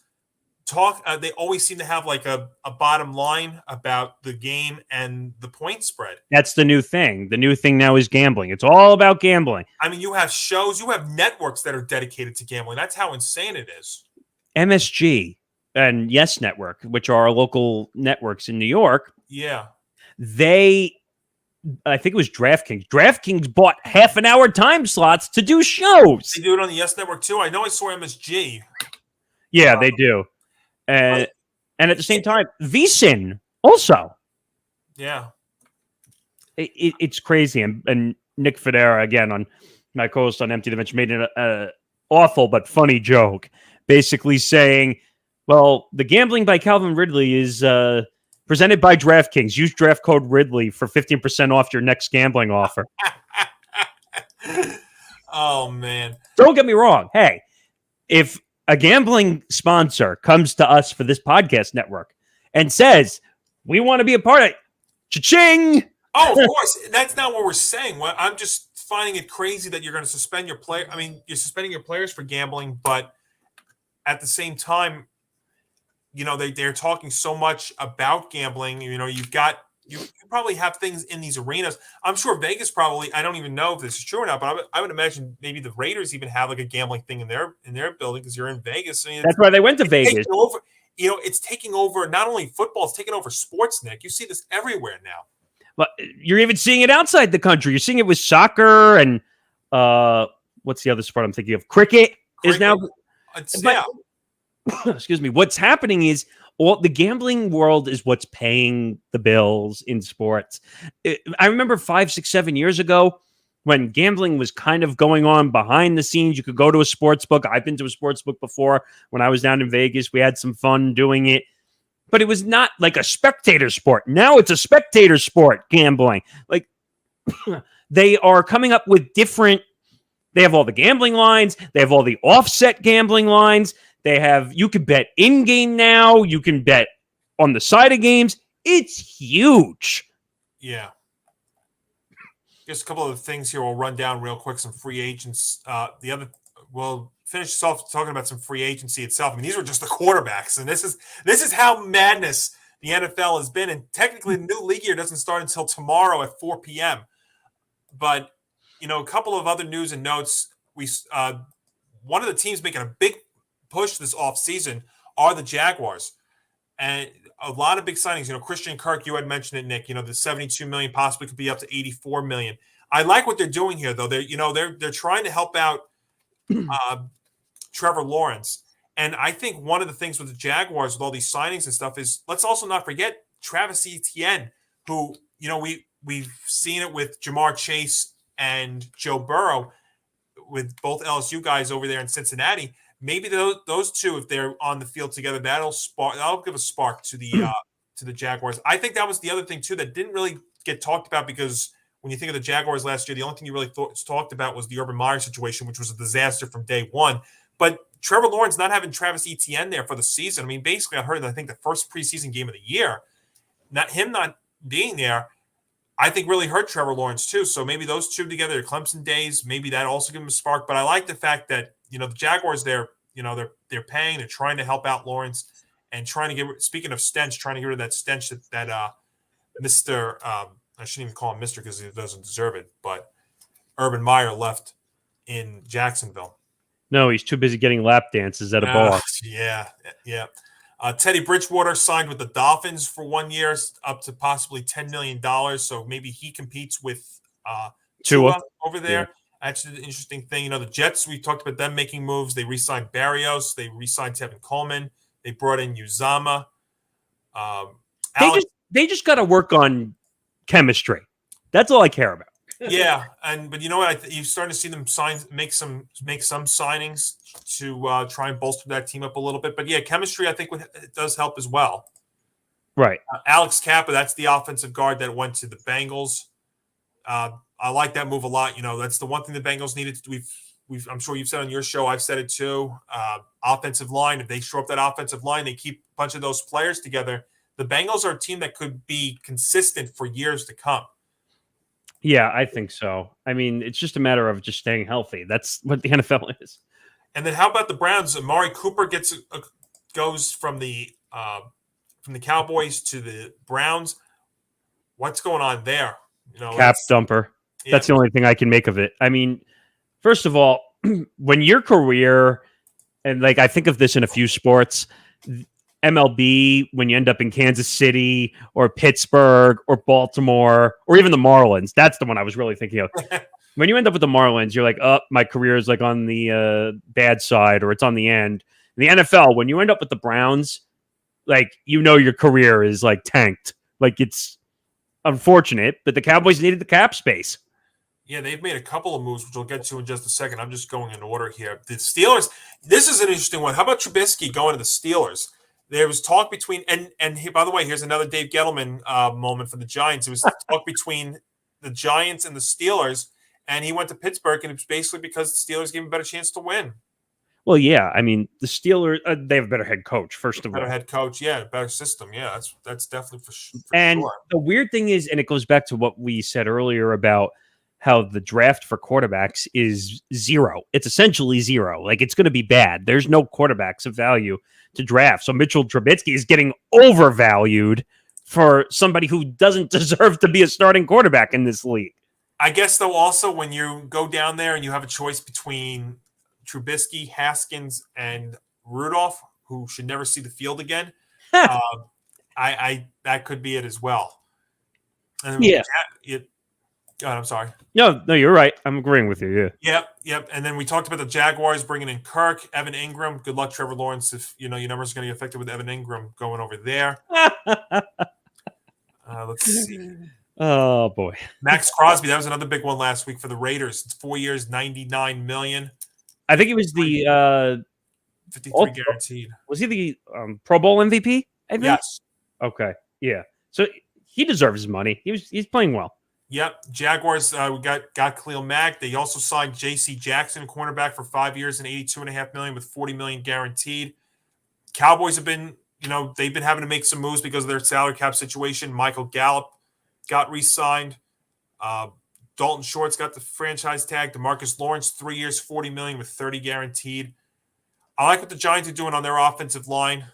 talk. They always seem to have like a bottom line about the game and the point spread. That's the new thing. The new thing now is gambling. It's all about gambling. I mean, you have shows, you have networks that are dedicated to gambling. That's how insane it is. MSG and Yes Network, which are our local networks in New York. Yeah. I think it was DraftKings. DraftKings bought half-an-hour time slots to do shows. They do it on the Yes Network, too. I know I saw MSG. Yeah, they do. And at the same time, VSiN also. Yeah. It's crazy. And Nick Federa, again, on my co-host on Empty the Bench, made an awful but funny joke, basically saying, Well, the gambling by Calvin Ridley is presented by DraftKings. Use draft code Ridley for 15% off your next gambling offer. Oh man. Don't get me wrong. Hey, if a gambling sponsor comes to us for this podcast network and says, we want to be a part of it, cha-ching! Oh, of course. That's not what we're saying. Well, I'm just finding it crazy that you're going to suspend your player. I mean, you're suspending your players for gambling, but at the same time, they're talking so much about gambling. You probably have things in these arenas. I'm sure Vegas probably, I don't even know if this is true or not, but I would imagine maybe the Raiders even have like a gambling thing in their building because you're in Vegas. I mean, that's why they went to Vegas. It's taking over not only football, it's taking over sports, Nick. You see this everywhere now. But you're even seeing it outside the country. You're seeing it with soccer and what's the other sport I'm thinking of? Cricket is now. Excuse me. What's happening is the gambling world is what's paying the bills in sports. I remember 5, 6, 7 years ago when gambling was kind of going on behind the scenes. You could go to a sports book. I've been to a sports book before when I was down in Vegas. We had some fun doing it. But it was not like a spectator sport. Now it's a spectator sport, gambling. Like they are coming up with different. They have all the gambling lines. They have all the offset gambling lines. You can bet in-game now. You can bet on the side of games. It's huge. Yeah. Just a couple of things here. We'll run down real quick. Some free agents. We'll finish this off talking about some free agency itself. I mean, these were just the quarterbacks, and this is how madness the NFL has been. And technically, the new league year doesn't start until tomorrow at 4 p.m. But a couple of other news and notes. One of the teams making a big push this offseason are the Jaguars, and a lot of big signings. Christian Kirk, you had mentioned it, Nick. The $72 million possibly could be up to $84 million. I like what they're doing here, though. They're trying to help out Trevor Lawrence. And I think one of the things with the Jaguars with all these signings and stuff is let's also not forget Travis Etienne, who, we've seen it with Jamar Chase and Joe Burrow with both LSU guys over there in Cincinnati. Maybe those two, if they're on the field together, that'll give a spark to the Jaguars. I think that was the other thing too that didn't really get talked about because when you think of the Jaguars last year, the only thing you really talked about was the Urban Meyer situation, which was a disaster from day one. But Trevor Lawrence not having Travis Etienne there for the season, I mean, basically I heard that I think the first preseason game of the year, not being there, I think really hurt Trevor Lawrence too. So maybe those two together, the Clemson days, maybe that also give him a spark. But I like the fact that, the Jaguars, they're paying, they're trying to help out Lawrence and trying to speaking of stench, trying to get rid of that stench that Mr. I shouldn't even call him Mr. because he doesn't deserve it, but Urban Meyer left in Jacksonville. No, he's too busy getting lap dances at a bar. Yeah. Teddy Bridgewater signed with the Dolphins for 1 year, up to possibly $10 million. So maybe he competes with Tua over there. Yeah. That's an interesting thing. The Jets, we talked about them making moves. They re-signed Barrios. They re-signed Tevin Coleman. They brought in Uzama. They just got to work on chemistry. That's all I care about. Yeah, but you know what? You're starting to see them make some signings to try and bolster that team up a little bit. But yeah, chemistry I think it does help as well. Right. Alex Kappa, that's the offensive guard that went to the Bengals. I like that move a lot. That's the one thing the Bengals needed. I'm sure you've said on your show. I've said it too. Offensive line. If they shore up that offensive line, they keep a bunch of those players together. The Bengals are a team that could be consistent for years to come. Yeah, I think so. I mean, it's just a matter of just staying healthy. That's what the NFL is. And then how about the Browns? Amari Cooper goes from the Cowboys to the Browns. What's going on there? Cap dumper. Yeah. That's the only thing I can make of it. I mean, first of all, when your career, and I think of this in a few sports, MLB, when you end up in Kansas City or Pittsburgh or Baltimore or even the Marlins, that's the one I was really thinking of. When you end up with the Marlins, you're like, oh, my career is on the bad side or it's on the end. In the NFL, when you end up with the Browns, your career is tanked. It's unfortunate, but the Cowboys needed the cap space. Yeah, they've made a couple of moves, which we'll get to in just a second. I'm just going in order here. The Steelers, this is an interesting one. How about Trubisky going to the Steelers? there was talk between and he, by the way, here's another Dave Gettleman moment for the Giants. It was talk between the Giants and the Steelers, and he went to Pittsburgh, and it was basically because the Steelers gave him a better chance to win. Well, yeah, I mean the Steelers they have a better head coach, first of all. Better head coach, yeah, better system, yeah. That's definitely for And sure. the weird thing is, and it goes back to what we said earlier about how the draft for quarterbacks is zero. It's essentially zero. Like it's going to be bad. There's no quarterbacks of value to draft. So Mitchell Trubisky is getting overvalued for somebody who doesn't deserve to be a starting quarterback in this league. I guess, though, also when you go down there and you have a choice between Trubisky, Haskins, and Rudolph, who should never see the field again, I that could be it as well. And Yeah. God, I'm sorry. No, you're right. I'm agreeing with you. Yeah. Yep. And then we talked about the Jaguars bringing in Kirk, Evan Ingram. Good luck, Trevor Lawrence, if your numbers are going to get affected with Evan Ingram going over there. Let's see. Oh boy, Max Crosby. That was another big one last week for the Raiders. It's 4 years, $99 million. I think it was the 53 guaranteed. Was he the Pro Bowl MVP? I think. Yes. Okay. Yeah. So he deserves his money. He's playing well. Yep. Jaguars, we got Khalil Mack. They also signed J.C. Jackson, cornerback, for 5 years and $82.5 million with $40 million guaranteed. Cowboys have been, they've been having to make some moves because of their salary cap situation. Michael Gallup got re-signed. Dalton Short's got the franchise tag. DeMarcus Lawrence, 3 years, $40 million with $30 guaranteed. I like what the Giants are doing on their offensive line.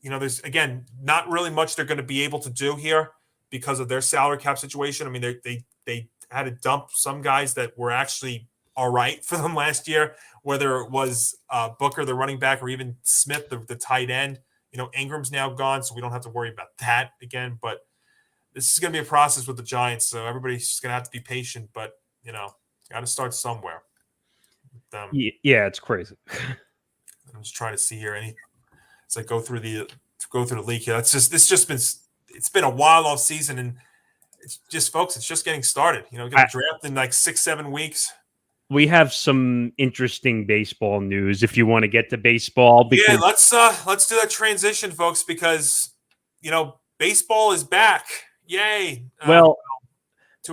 There's, again, not really much they're going to be able to do here because of their salary cap situation. I mean, they had to dump some guys that were actually all right for them last year, whether it was Booker, the running back, or even Smith, the tight end. Ingram's now gone, so we don't have to worry about that again. But this is going to be a process with the Giants, so everybody's just going to have to be patient. But, got to start somewhere. Yeah, it's crazy. I'm just trying to see here. As I go through the league here, it's been a wild off season, and it's just, folks, it's just getting started. Get the draft in like 6-7 weeks. We have some interesting baseball news if you want to get to baseball. Yeah, let's do that transition, folks, because baseball is back. Yay! Well,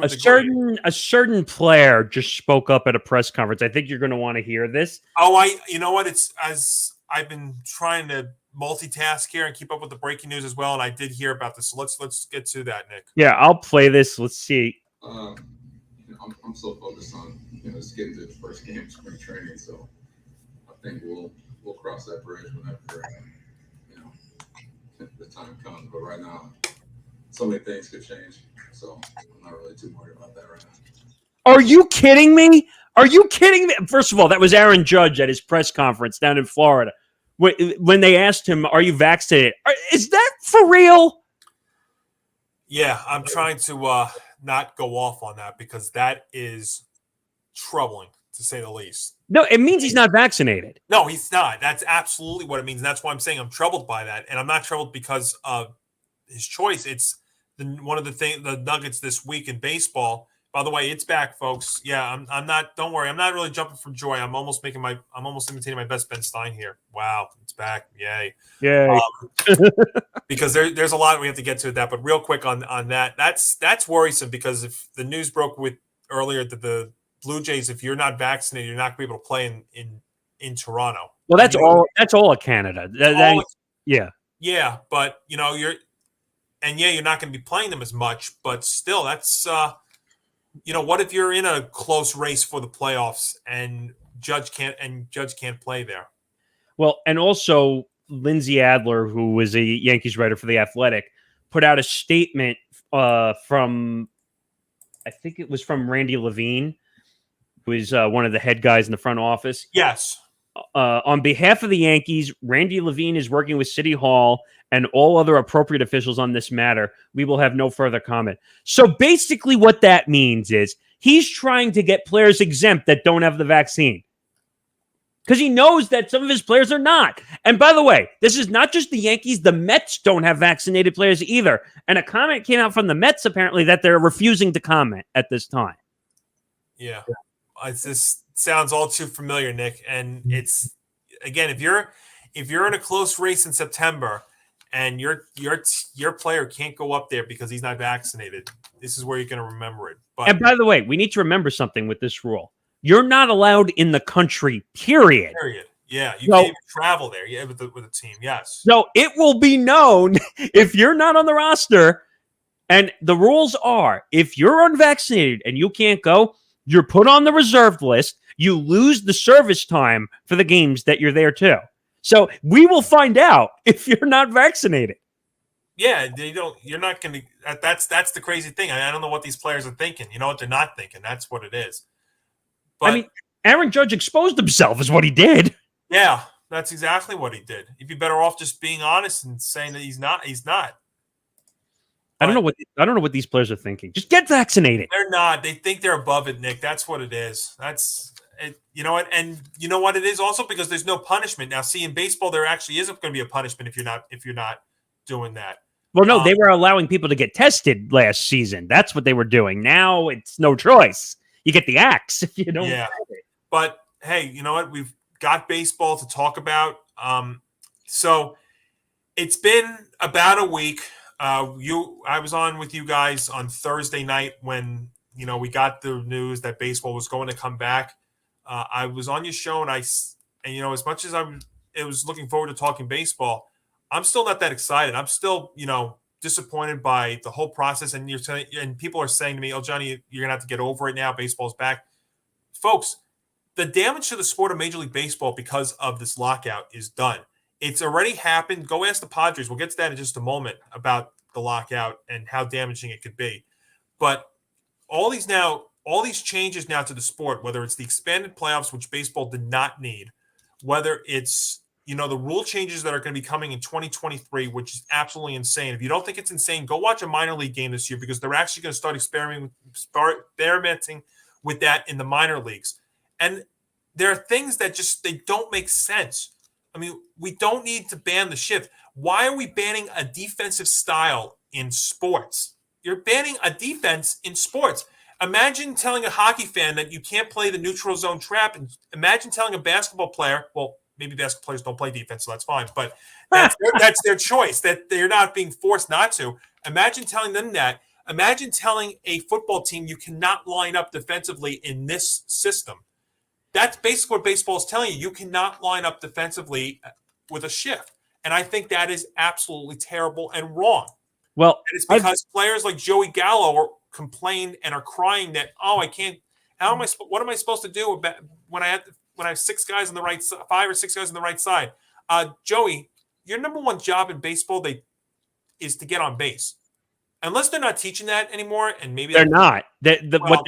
a certain player just spoke up at a press conference. I think you're going to want to hear this. Oh, you know what? It's as I've been trying to multitask here and keep up with the breaking news as well, and I did hear about this. So let's get to that, Nick. Yeah, I'll play this. Let's see. I'm so focused on just getting to the first game of spring training, so I think we'll cross that bridge whenever the time comes. But right now, so many things could change, so I'm not really too worried about that right now. Are you kidding me? First of all, that was Aaron Judge at his press conference down in Florida when they asked him, "Are you vaccinated?" Is that for real? Yeah, I'm trying to not go off on that because that is troubling, to say the least. No, it means he's not vaccinated. No, he's not. That's absolutely what it means. And that's why I'm saying I'm troubled by that. And I'm not troubled because of his choice. It's one of the nuggets this week in baseball. By the way, it's back, folks. Yeah, I'm not. Don't worry. I'm not really jumping for joy. I'm almost imitating my best Ben Stein here. Wow, it's back. Yay. Because there's a lot we have to get to that. But real quick on that, that's worrisome because if the news broke earlier that the Blue Jays, if you're not vaccinated, you're not going to be able to play in Toronto. Well, that's all of Canada. Yeah, but you're not going to be playing them as much, but still, that's what if you're in a close race for the playoffs and Judge can't play there? Well, and also Lindsay Adler, who was a Yankees writer for The Athletic, put out a statement from, I think it was from Randy Levine, who is one of the head guys in the front office. Yes. On behalf of the Yankees, Randy Levine is working with City Hall and all other appropriate officials on this matter. We will have no further comment. So basically what that means is he's trying to get players exempt that don't have the vaccine because he knows that some of his players are not. And by the way, this is not just the Yankees. The Mets don't have vaccinated players either. And a comment came out from the Mets apparently that they're refusing to comment at this time. Yeah. This sounds all too familiar, Nick. And it's, again, if if you're in a close race in September and your player can't go up there because he's not vaccinated, this is where you're going to remember it. But And by the way, we need to remember something with this rule. You're not allowed in the country, period. Yeah, you can't even travel there. Yeah, with a team. Yes. So it will be known if you're not on the roster. And the rules are, if you're unvaccinated and you can't go, you're put on the reserved list. You lose the service time for the games that you're there too. So we will find out if you're not vaccinated. Yeah, they don't. You're not going to. That's the crazy thing. I don't know what these players are thinking. You know what they're not thinking. That's what it is. But, I mean, Aaron Judge exposed himself, is what he did. Yeah, that's exactly what he did. He'd be better off just being honest and saying that he's not. He's not. I don't know what these players are thinking. Just get vaccinated. They're not. They think they're above it, Nick. That's what it is. That's it. You know what? And you know what it is also because there's no punishment now. See, in baseball, there actually isn't going to be a punishment if you're not doing that. Well, no, they were allowing people to get tested last season. That's what they were doing. Now it's no choice. You get the axe if you don't. Yeah. But hey, you know what? We've got baseball to talk about. So it's been about a week. I was on with you guys on Thursday night when we got the news that baseball was going to come back. I was on your show and as much as I was looking forward to talking baseball, I'm still not that excited. I'm still disappointed by the whole process. And people are saying to me, "Oh, Johnny, you're gonna have to get over it now. Baseball's back." Folks, the damage to the sport of Major League Baseball because of this lockout is done. It's already happened. Go ask the Padres. We'll get to that in just a moment about the lockout and how damaging it could be. But all these changes now to the sport, whether it's the expanded playoffs, which baseball did not need, whether it's the rule changes that are going to be coming in 2023, which is absolutely insane. If you don't think it's insane, go watch a minor league game this year because they're actually going to start experimenting with that in the minor leagues. And there are things that they don't make sense. I mean, we don't need to ban the shift. Why are we banning a defensive style in sports? You're banning a defense in sports. Imagine telling a hockey fan that you can't play the neutral zone trap. And imagine telling a basketball player, well, maybe basketball players don't play defense, so that's fine. But that's their choice, that they're not being forced not to. Imagine telling them that. Imagine telling a football team you cannot line up defensively in this system. That's basically what baseball is telling you. You cannot line up defensively with a shift. And I think that is absolutely terrible and wrong. Well, and it's because players like Joey Gallo are complained and are crying that, I can't. What am I supposed to do when I have 6 guys on the right side, 5 or 6 guys on the right side? Joey, your number one job in baseball is to get on base. Unless they're not teaching that anymore, and maybe they're not. What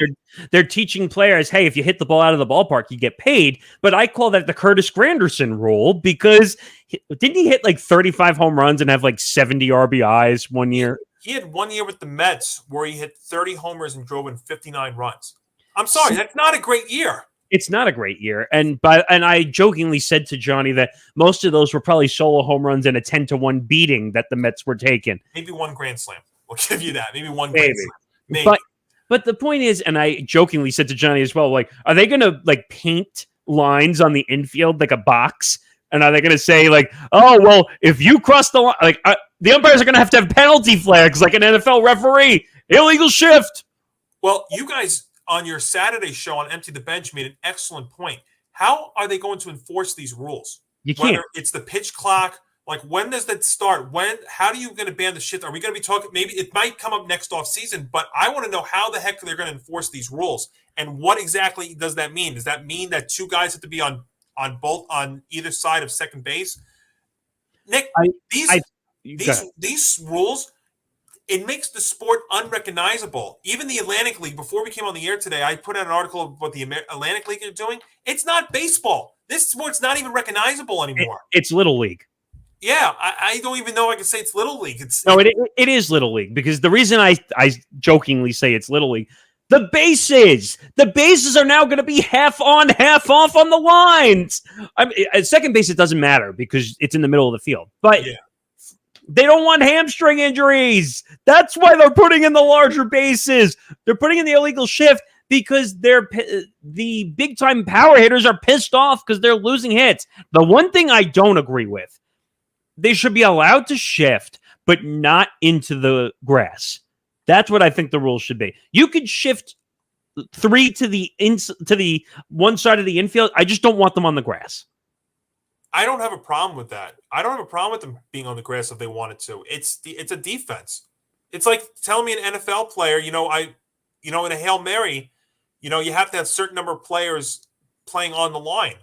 they're teaching players, hey, if you hit the ball out of the ballpark, you get paid. But I call that the Curtis Granderson rule because didn't he hit like 35 home runs and have like 70 RBIs one year? He had 1 year with the Mets where he hit 30 homers and drove in 59 runs. I'm sorry, that's not a great year. It's not a great year. And I jokingly said to Johnny that most of those were probably solo home runs and a 10-1 beating that the Mets were taking. Maybe one grand slam. We'll give you that. Maybe one grand slam. Maybe. But the point is, and I jokingly said to Johnny as well, like, are they going to like paint lines on the infield like a box? And are they going to say like, oh, well, if you cross the line, like the umpires are going to have penalty flags like an NFL referee, illegal shift. Well, you guys on your Saturday show on Empty the Bench made an excellent point. How are they going to enforce these rules? You can't. Whether it's the pitch clock, like when does that start? How are you going to ban the shift? Are we going to be talking? Maybe it might come up next off season, but I want to know how the heck they're going to enforce these rules and what exactly does that mean? Does that mean that 2 guys have to be on either side of second base? Nick, these rules, it makes the sport unrecognizable. Even the Atlantic League, before we came on the air today, I put out an article of what the Atlantic League are doing. It's not baseball. This sport's not even recognizable anymore. It's Little League. Yeah, I don't even know I can say it's Little League. It is Little League because the reason I jokingly say it's Little League, the bases are now going to be half on, half off on the lines. At second base, it doesn't matter because it's in the middle of the field. But they don't want hamstring injuries. That's why they're putting in the larger bases. They're putting in the illegal shift because the big time power hitters are pissed off because they're losing hits. The one thing I don't agree with, they should be allowed to shift, but not into the grass. That's what I think the rules should be. You could shift 3 to the one side of the infield. I just don't want them on the grass. I don't have a problem with that. I don't have a problem with them being on the grass if they wanted to. It's a defense. It's like telling me an NFL player, in a Hail Mary, you have to have a certain number of players playing on the line.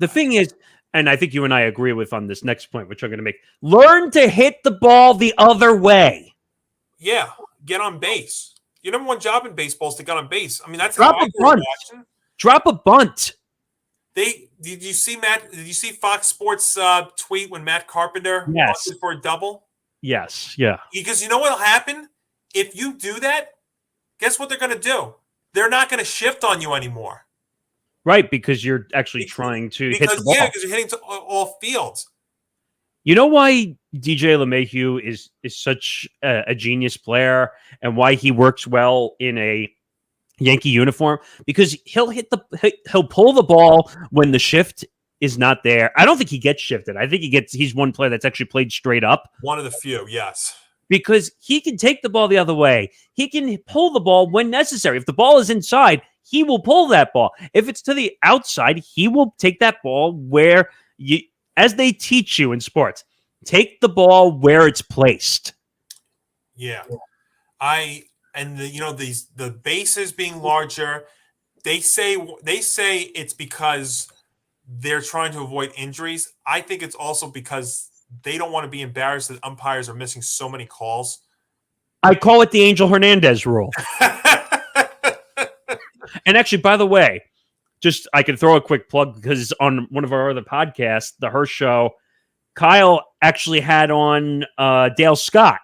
The thing is, and I think you and I agree with on this next point, which I'm going to make, learn to hit the ball the other way. Yeah, get on base. Your number one job in baseball is to get on base. I mean, that's Drop how I a bunt. Drop a bunt. Did you see Fox Sports tweet when Matt Carpenter bunted for a double? Yes, yeah. Because you know what'll happen? If you do that, guess what they're going to do? They're not going to shift on you anymore. Right, because you're actually trying to hit the ball. Yeah, because you're hitting to all fields. You know why DJ LeMahieu is such a genius player and why he works well in a Yankee uniform? Because he'll pull the ball when the shift is not there. I don't think he gets shifted. I think he's one player that's actually played straight up. One of the few, yes. Because he can take the ball the other way. He can pull the ball when necessary. If the ball is inside, he will pull that ball. If it's to the outside, he will take that ball where as they teach you in sports, take the ball where it's placed. Yeah. The bases being larger, they say it's because they're trying to avoid injuries. I think it's also because they don't want to be embarrassed that umpires are missing so many calls. I call it the Angel Hernandez rule. And actually, by the way, just I can throw a quick plug because on one of our other podcasts, the Hirsch Show, Kyle actually had on Dale Scott.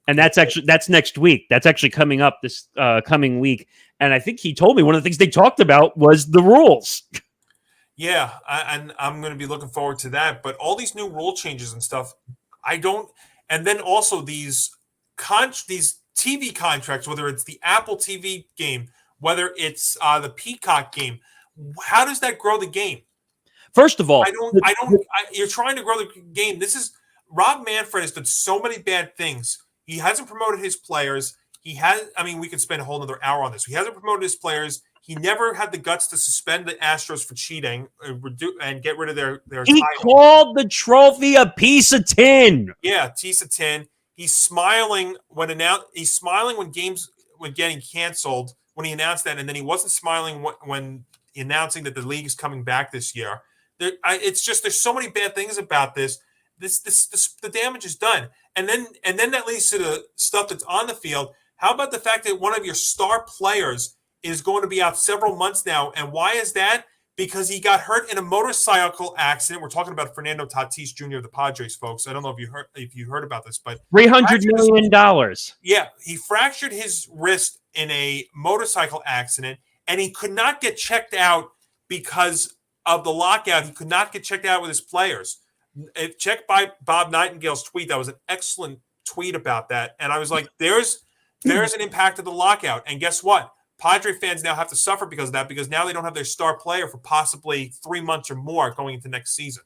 And that's next week. That's actually coming up this coming week. And I think he told me one of the things they talked about was the rules. Yeah, and I'm going to be looking forward to that. But all these new rule changes and stuff, and then also these TV contracts, whether it's the Apple TV game, whether it's the Peacock game, how does that grow the game? First of all, you're trying to grow the game. This is Rob Manfred has done so many bad things. He hasn't promoted his players. We could spend a whole another hour on this. He hasn't promoted his players. He never had the guts to suspend the Astros for cheating and get rid of their He title. Called the trophy a piece of tin. Yeah, piece of tin. He's smiling when games were getting canceled when he announced that, and then he wasn't smiling when announcing that the league is coming back this year. It's just there's so many bad things about this. The damage is done, and then that leads to the stuff that's on the field. How about the fact that one of your star players is going to be out several months now, and why is that? Because he got hurt in a motorcycle accident. We're talking about Fernando Tatis Jr. of the Padres, folks. I don't know if you heard about this, but $300 million. Yeah, he fractured his wrist in a motorcycle accident, and he could not get checked out because of the lockout. He could not get checked out with his players. Check by Bob Nightingale's tweet. That was an excellent tweet about that. And I was like, there's an impact of the lockout. And guess what? Padre fans now have to suffer because of that, because now they don't have their star player for possibly 3 months or more going into next season.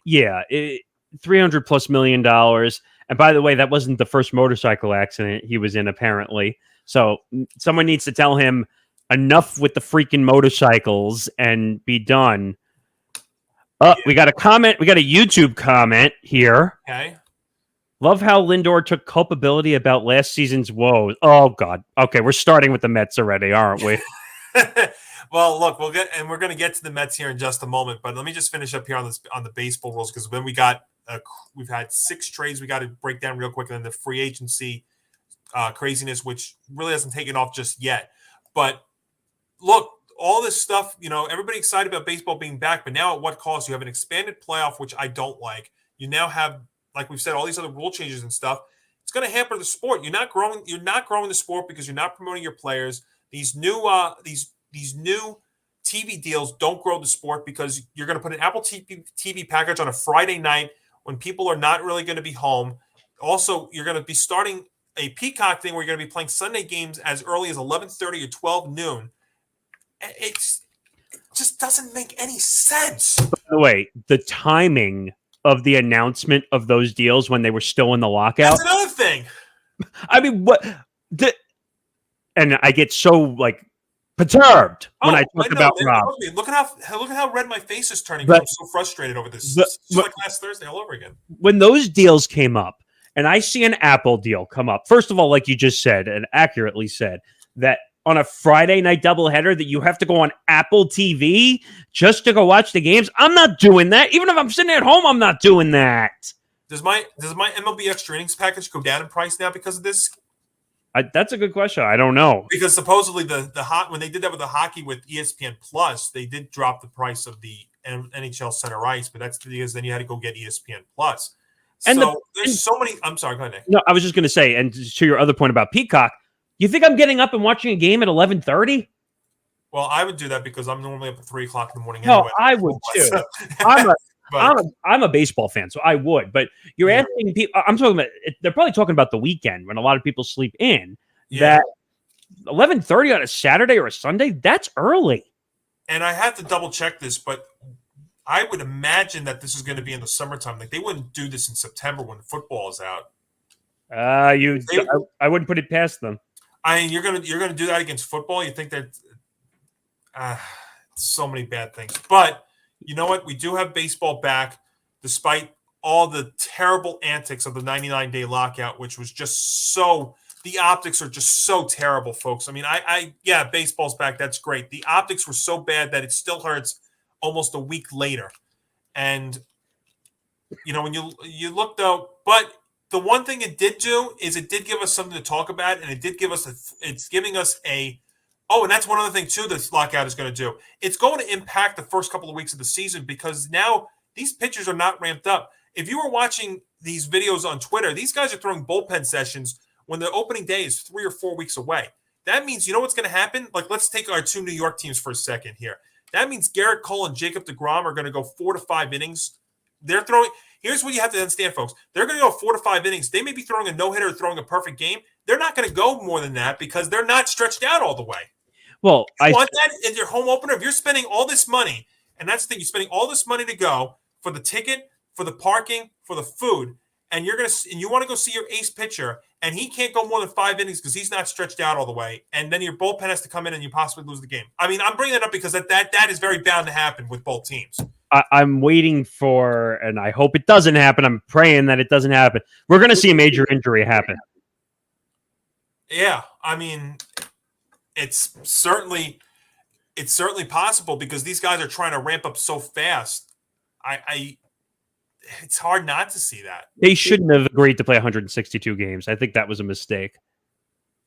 Yeah, $300+ million. And by the way, that wasn't the first motorcycle accident he was in, apparently. So someone needs to tell him enough with the freaking motorcycles and be done. We got a comment. We got a YouTube comment here. Okay. Love how Lindor took culpability about last season's woes. Oh God. Okay, we're starting with the Mets already, aren't we? Well, look, we're going to get to the Mets here in just a moment, but let me just finish up here on the baseball rules, because when we've had 6 trades we got to break down real quick, and then the free agency craziness, which really hasn't taken off just yet. But look, all this stuff, everybody excited about baseball being back, but now at what cost? You have an expanded playoff, which I don't like. You now have, like we've said, all these other rule changes and stuff. It's going to hamper the sport. You're not growing the sport because you're not promoting your players. These new TV deals don't grow the sport because you're going to put an Apple TV package on a Friday night when people are not really going to be home. Also, you're going to be starting a Peacock thing where you're going to be playing Sunday games as early as 11:30 or 12 noon. It just doesn't make any sense. By the way, the timing of the announcement of those deals when they were still in the lockout. That's another thing. I mean, and I get so like perturbed when I talk about Rob. Look at how red my face is turning. But, I'm so frustrated over this. It's just like last Thursday all over again. When those deals came up, and I see an Apple deal come up, first of all, like you just said and accurately said, that on a Friday night doubleheader that you have to go on Apple TV just to go watch the games. I'm not doing that. Even if I'm sitting at home, I'm not doing that. Does my MLB extra innings package go down in price now because of this? That's a good question. I don't know. Because supposedly when they did that with the hockey with ESPN Plus, they did drop the price of the NHL center ice, but that's because then you had to go get ESPN Plus. And there's so many. I'm sorry, go ahead, Nick. No, I was just going to say, and to your other point about Peacock, you think I'm getting up and watching a game at 11:30? Well, I would do that because I'm normally up at 3 o'clock in the morning. No, anyway. I would too. I'm a baseball fan, so I would. But you're asking people. I'm talking about. They're probably talking about the weekend when a lot of people sleep in. Yeah. That 11:30 on a Saturday or a Sunday, that's early. And I have to double check this, but I would imagine that this is going to be in the summertime. Like they wouldn't do this in September when football is out. I wouldn't put it past them. I mean, you're gonna do that against football. You think that so many bad things, but you know what? We do have baseball back, despite all the terrible antics of the 99-day lockout, which was just so. The optics are just so terrible, folks. I mean, yeah, baseball's back. That's great. The optics were so bad that it still hurts almost a week later. And when you look though, but the one thing it did do is it did give us something to talk about, and it did give us it's giving us and that's one other thing too this lockout is going to do. It's going to impact the first couple of weeks of the season because now these pitchers are not ramped up. If you were watching these videos on Twitter, these guys are throwing bullpen sessions when the opening day is 3 or 4 weeks away. That means, you know what's going to happen? Like, let's take our 2 New York teams for a second here. That means Garrett Cole and Jacob deGrom are going to go 4 to 5 innings. They're throwing – here's what you have to understand, folks. They're going to go 4 to 5 innings. They may be throwing a no-hitter or throwing a perfect game. They're not going to go more than that because they're not stretched out all the way. Well, you want that in your home opener? If you're spending all this money, and that's the thing, you're spending all this money to go for the ticket, for the parking, for the food, and you want to go see your ace pitcher, and he can't go more than 5 innings because he's not stretched out all the way, and then your bullpen has to come in and you possibly lose the game. I mean, I'm bringing that up because that is very bound to happen with both teams. I'm waiting for, and I hope it doesn't happen. I'm praying that it doesn't happen. We're going to see a major injury happen. Yeah, I mean, it's certainly possible because these guys are trying to ramp up so fast. It's hard not to see that. They shouldn't have agreed to play 162 games. I think that was a mistake.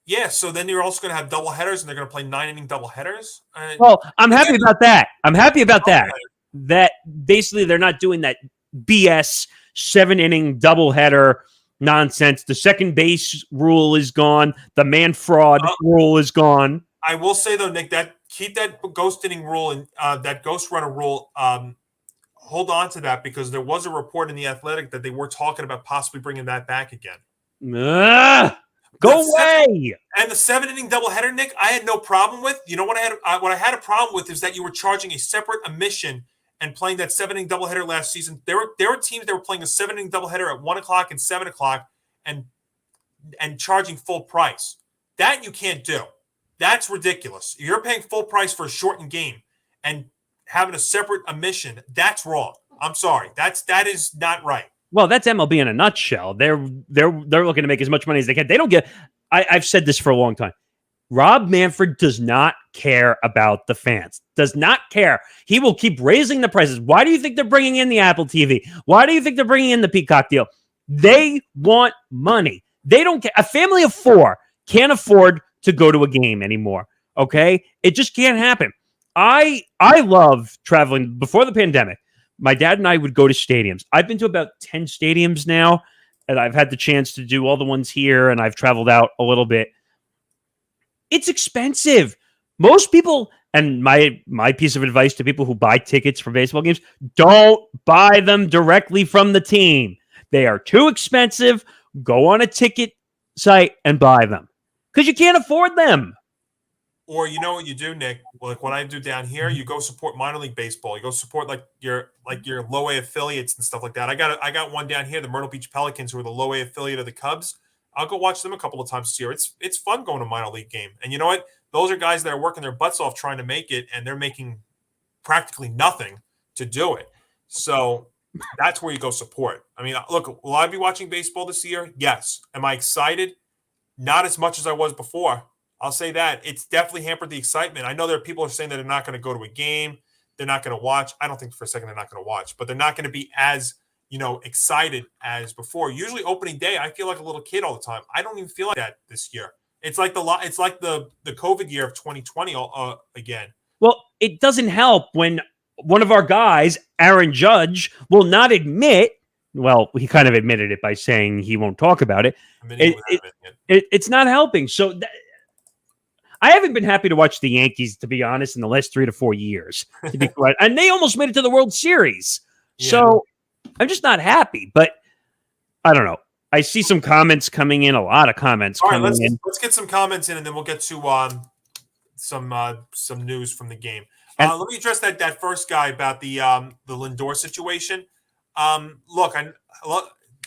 Yeah, so then you're also going to have double headers, and they're going to play 9-inning double headers. Well, I'm happy about that. That basically they're not doing that BS 7-inning doubleheader nonsense. The second base rule is gone. The man fraud rule is gone. I will say though, Nick, that keep that ghost inning rule and that ghost runner rule. Hold on to that because there was a report in The Athletic that they were talking about possibly bringing that back again. Go away! And the 7-inning doubleheader, Nick, I had no problem with. You know what I had a problem with is that you were charging a separate admission and playing that 7-inning doubleheader last season. There were teams that were playing a 7-inning doubleheader at 1 o'clock and 7 o'clock and charging full price. That you can't do. That's ridiculous. You're paying full price for a shortened game and having a separate admission. That's wrong. I'm sorry. That is not right. Well, that's MLB in a nutshell. They're looking to make as much money as they can. They don't get. I've said this for a long time. Rob Manfred does not care about the fans. Does not care. He will keep raising the prices. Why do you think they're bringing in the Apple TV? Why do you think they're bringing in the Peacock deal? They want money. They don't care. A family of 4 can't afford to go to a game anymore. Okay, it just can't happen. I love traveling. Before the pandemic, my dad and I would go to stadiums. I've been to about 10 stadiums now, and I've had the chance to do all the ones here, and I've traveled out a little bit. It's expensive. Most people, and my piece of advice to people who buy tickets for baseball games, don't buy them directly from the team. They are too expensive. Go on a ticket site and buy them because you can't afford them. Or you know what you do, Nick? Like what I do down here, you go support minor league baseball. You go support like your low A affiliates and stuff like that. I got one down here, the Myrtle Beach Pelicans, who are the low A affiliate of the Cubs. I'll go watch them a couple of times this year. It's fun going to a minor league game. And you know what? Those are guys that are working their butts off trying to make it, and they're making practically nothing to do it. So that's where you go support. I mean, look, will I be watching baseball this year? Yes. Am I excited? Not as much as I was before. I'll say that. It's definitely hampered the excitement. I know there are people who are saying that they're not going to go to a game. They're not going to watch. I don't think for a second they're not going to watch, but they're not going to be as, excited as before. Usually opening day, I feel like a little kid all the time. I don't even feel like that this year. It's like the COVID year of 2020 again. Well, it doesn't help when one of our guys, Aaron Judge, will not admit. Well, he kind of admitted it by saying he won't talk about it. It's not helping. So I haven't been happy to watch the Yankees, to be honest, in the last 3 to 4 years. To be quite, and they almost made it to the World Series. Yeah. So I'm just not happy. But I don't know. I see some comments coming in, a lot of comments coming in. Let's get some comments in, and then we'll get to some news from the game. Let me address that first guy about the Lindor situation.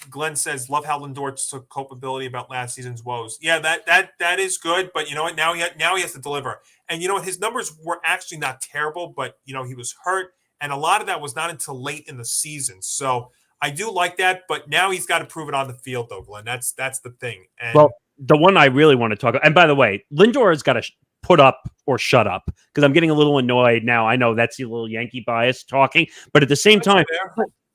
Glenn says, love how Lindor took culpability about last season's woes. Yeah, that is good, but you know what? Now he has to deliver. And you know what? His numbers were actually not terrible, but he was hurt, and a lot of that was not until late in the season. So I do like that, but now he's got to prove it on the field, though, Glenn. That's the thing. And well, the one I really want to talk about, and by the way, Lindor has got to put up or shut up because I'm getting a little annoyed now. I know that's a little Yankee bias talking, but at the same time.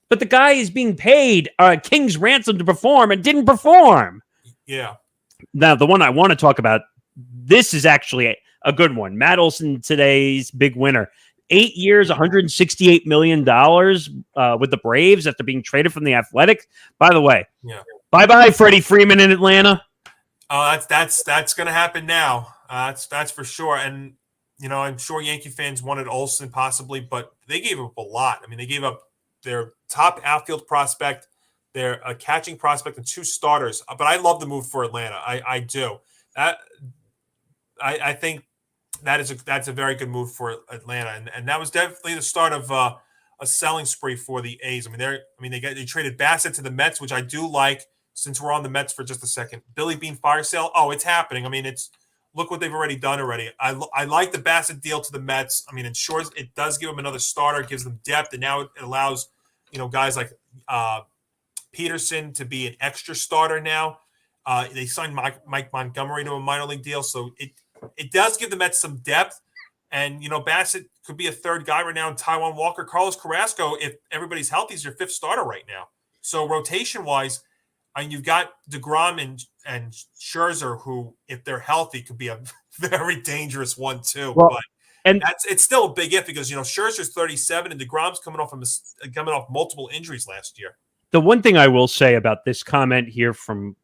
But the guy is being paid king's ransom to perform and didn't perform. Yeah. Now, the one I want to talk about, this is actually a good one. Matt Olson, today's big winner. 8 years, $168 million with the Braves after being traded from the Athletics. By the way, bye-bye, Freddie Freeman in Atlanta. That's going to happen now. That's for sure. And, I'm sure Yankee fans wanted Olson possibly, but they gave up a lot. I mean, they gave up their top outfield prospect, their catching prospect, and 2 starters. But I love the move for Atlanta. I do. I think that's a very good move for Atlanta, and that was definitely the start of a selling spree for the A's. They traded Bassett to the Mets, which I do like. Since we're on the Mets for just a second, Billy Bean fire sale. Oh, it's happening. Look what they've already done already. I like the Bassett deal to the Mets. It does give them another starter, gives them depth, and now it allows guys like Peterson to be an extra starter now. They signed Mike Montgomery to a minor league deal, so it does give the Mets some depth. And Bassett could be a third guy right now. And Taijuan Walker, Carlos Carrasco, if everybody's healthy, is your 5th starter right now. So rotation wise, you've got DeGrom and Scherzer, who, if they're healthy, could be a very dangerous one too. Well, but it's still a big if because Scherzer's 37 and DeGrom's coming off multiple injuries last year. The one thing I will say about this comment here from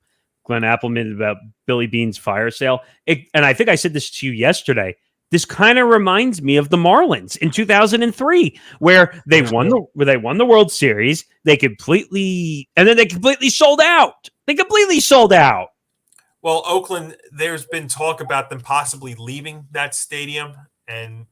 Glenn Appleman about Billy Bean's fire sale, and I think I said this to you yesterday. This kind of reminds me of the Marlins in 2003, where they won the World Series. They completely sold out. They completely sold out. Well, Oakland, there's been talk about them possibly leaving that stadium, and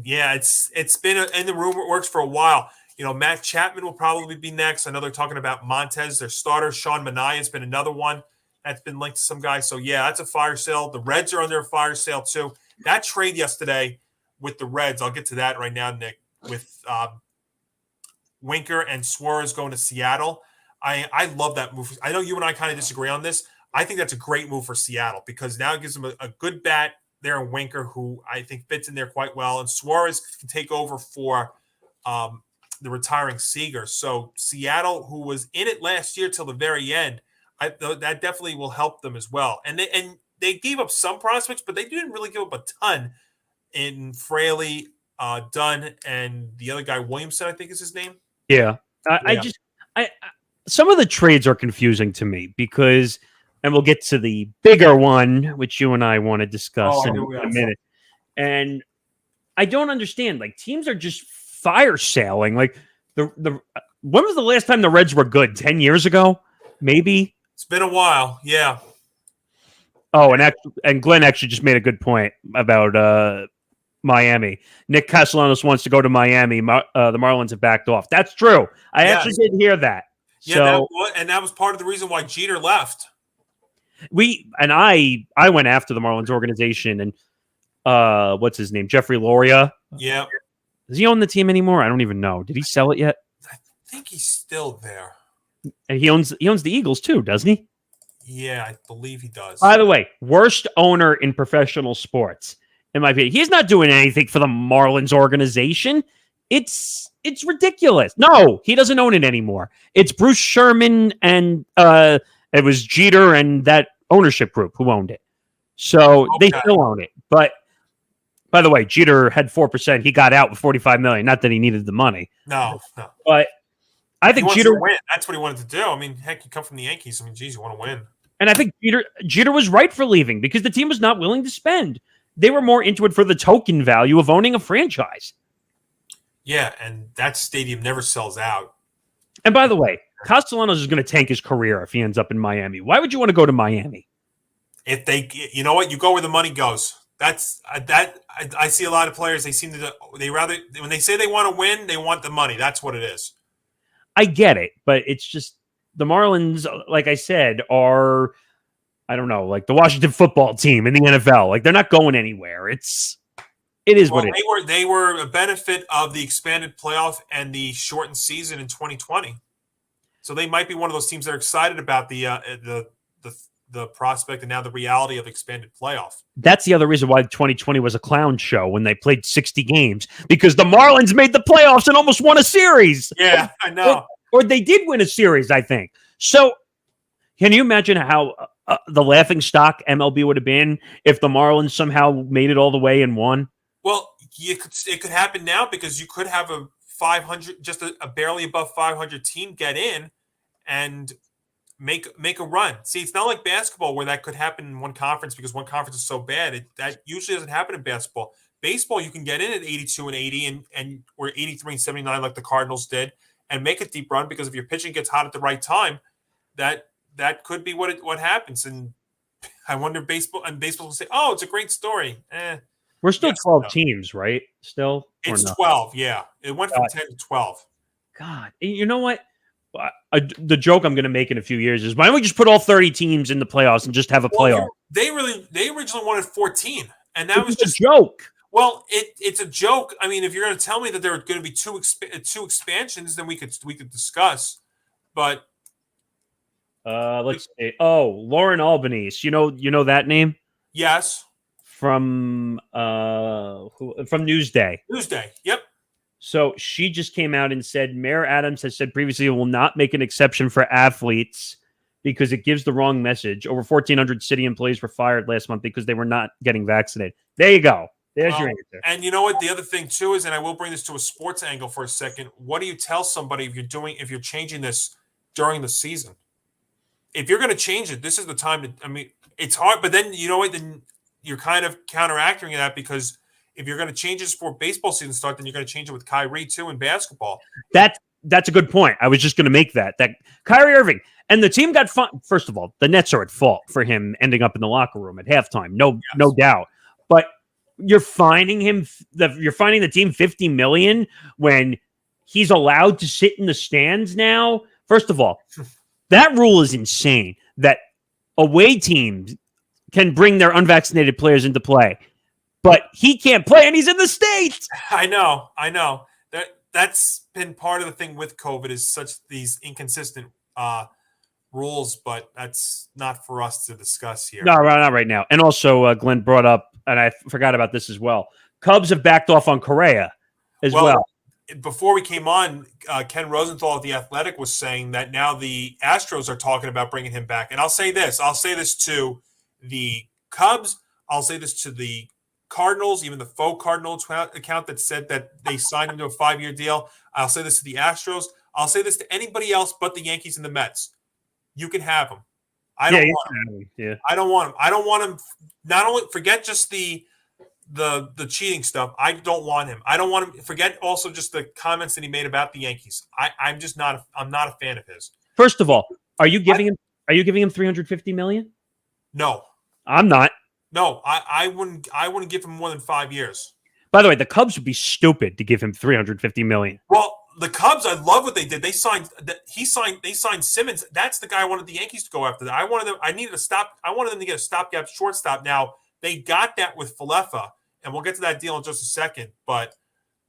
yeah, it's been in the rumor works for a while. Matt Chapman will probably be next. I know they're talking about Montez, their starter. Sean Manaea has been another one that's been linked to some guys. So yeah, that's a fire sale. The Reds are under a fire sale too. That trade yesterday with the Reds, I'll get to that right now, Nick, with Winker and Suarez going to Seattle. I love that move. I know you and I kind of disagree on this. I think that's a great move for Seattle because now it gives them a good bat there in Winker, who I think fits in there quite well. And Suarez can take over for the retiring Seager. So Seattle, who was in it last year till the very end, that definitely will help them as well. And they gave up some prospects, but they didn't really give up a ton in Fraley, Dunn, and the other guy, Williamson, I think is his name. Yeah. Some of the trades are confusing to me because, and we'll get to the bigger one, which you and I want to discuss in a minute. And I don't understand. Like, teams are just fire selling. Like, when was the last time the Reds were good? 10 years ago? Maybe? It's been a while. Yeah. Oh, and Glenn actually just made a good point about Miami. Nick Castellanos wants to go to Miami. The Marlins have backed off. That's true. I actually did hear that. Yeah, So that was part of the reason why Jeter left. I went after the Marlins organization and what's his name? Jeffrey Loria. Yeah. Does he own the team anymore? I don't even know. Did he sell it yet? I think he's still there. And he owns the Eagles too, doesn't he? Yeah, I believe he does. By the way, worst owner in professional sports, in my opinion. He's not doing anything for the Marlins organization. It's ridiculous. No, he doesn't own it anymore. It's Bruce Sherman and it was Jeter and that ownership group who owned it. So they still own it. But by the way, Jeter had 4%. He got out with $45 million. Not that he needed the money. No. But I think Jeter win. That's what he wanted to do. I mean, heck, you come from the Yankees. I mean, geez, you want to win. And I think Jeter was right for leaving because the team was not willing to spend. They were more into it for the token value of owning a franchise. Yeah, and that stadium never sells out. And by the way, Castellanos is going to tank his career if he ends up in Miami. Why would you want to go to Miami? If you know what, you go where the money goes. That's that. I see a lot of players. They rather when they say they want to win, they want the money. That's what it is. I get it, but it's just the Marlins, like I said, are I don't know, like the Washington football team in the NFL. Like they're not going anywhere. It is what it is. They were a benefit of the expanded playoff and the shortened season in 2020. So they might be one of those teams that are excited about the prospect and now the reality of expanded playoff. That's the other reason why 2020 was a clown show when they played 60 games because the Marlins made the playoffs and almost won a series. Yeah, I know. Or they did win a series, I think. So can you imagine how the laughing stock MLB would have been if the Marlins somehow made it all the way and won? Well, it could happen now because you could have a 500, just a barely above 500 team get in and make a run. See, it's not like basketball where that could happen in one conference because one conference is so bad. That usually doesn't happen in basketball. Baseball, you can get in at 82 and 80 and or 83 and 79 like the Cardinals did and make a deep run because if your pitching gets hot at the right time, that could be what happens. And I wonder baseball will say, "Oh, it's a great story." We're still 12 teams, right? Still? It's 12, yeah. It went from 10 to 12. God, you know what? The joke I'm going to make in a few years is why don't we just put all 30 teams in the playoffs and just have a playoff? They originally wanted 14, and that was just a joke. Well, it's a joke. I mean, if you're going to tell me that there are going to be two expansions, then we could discuss. But let's see. Oh, Lauren Albanese. You know that name? Yes. From Newsday. Newsday. Yep. So she just came out and said Mayor Adams has said previously it will not make an exception for athletes because it gives the wrong message. Over 1,400 city employees were fired last month because they were not getting vaccinated. There you go. There's your answer. And you know what? The other thing too is, and I will bring this to a sports angle for a second. What do you tell somebody if you're changing this during the season? If you're going to change it, this is the time to. I mean, it's hard, but then you know what? Then you're kind of counteracting that because if you're going to change this before baseball season starts, then you're going to change it with Kyrie too in basketball. That's a good point. I was just going to make that Kyrie Irving and the team got fun. First of all, the Nets are at fault for him ending up in the locker room at halftime. No doubt. But you're fining the team $50 million when he's allowed to sit in the stands now. First of all, that rule is insane that away teams can bring their unvaccinated players into play, but he can't play and he's in the States. I know. That's been part of the thing with COVID is these inconsistent rules, but that's not for us to discuss here. No, not right now. And also, Glenn brought up, and I forgot about this as well. Cubs have backed off on Correa as well. Before we came on, Ken Rosenthal of The Athletic was saying that now the Astros are talking about bringing him back. And I'll say this to the Cubs. I'll say this to the Cardinals, even the faux Cardinals account that said that they signed him to a 5-year deal. I'll say this to the Astros. I'll say this to anybody else but the Yankees and the Mets. You can have him. I don't want him. Yeah. I don't want him. I don't want him. Not only forget just the cheating stuff. I don't want him. I don't want him. Forget also just the comments that he made about the Yankees. I'm not a fan of his. First of all, are you giving him $350 million? No. I'm not. No, I wouldn't. I wouldn't give him more than 5 years. By the way, the Cubs would be stupid to give him $350 million. Well, the Cubs, I love what they did. They signed. They signed Simmons. That's the guy I wanted the Yankees to go after. I wanted them. I wanted them to get a stopgap shortstop. Now they got that with Falefa, and we'll get to that deal in just a second. But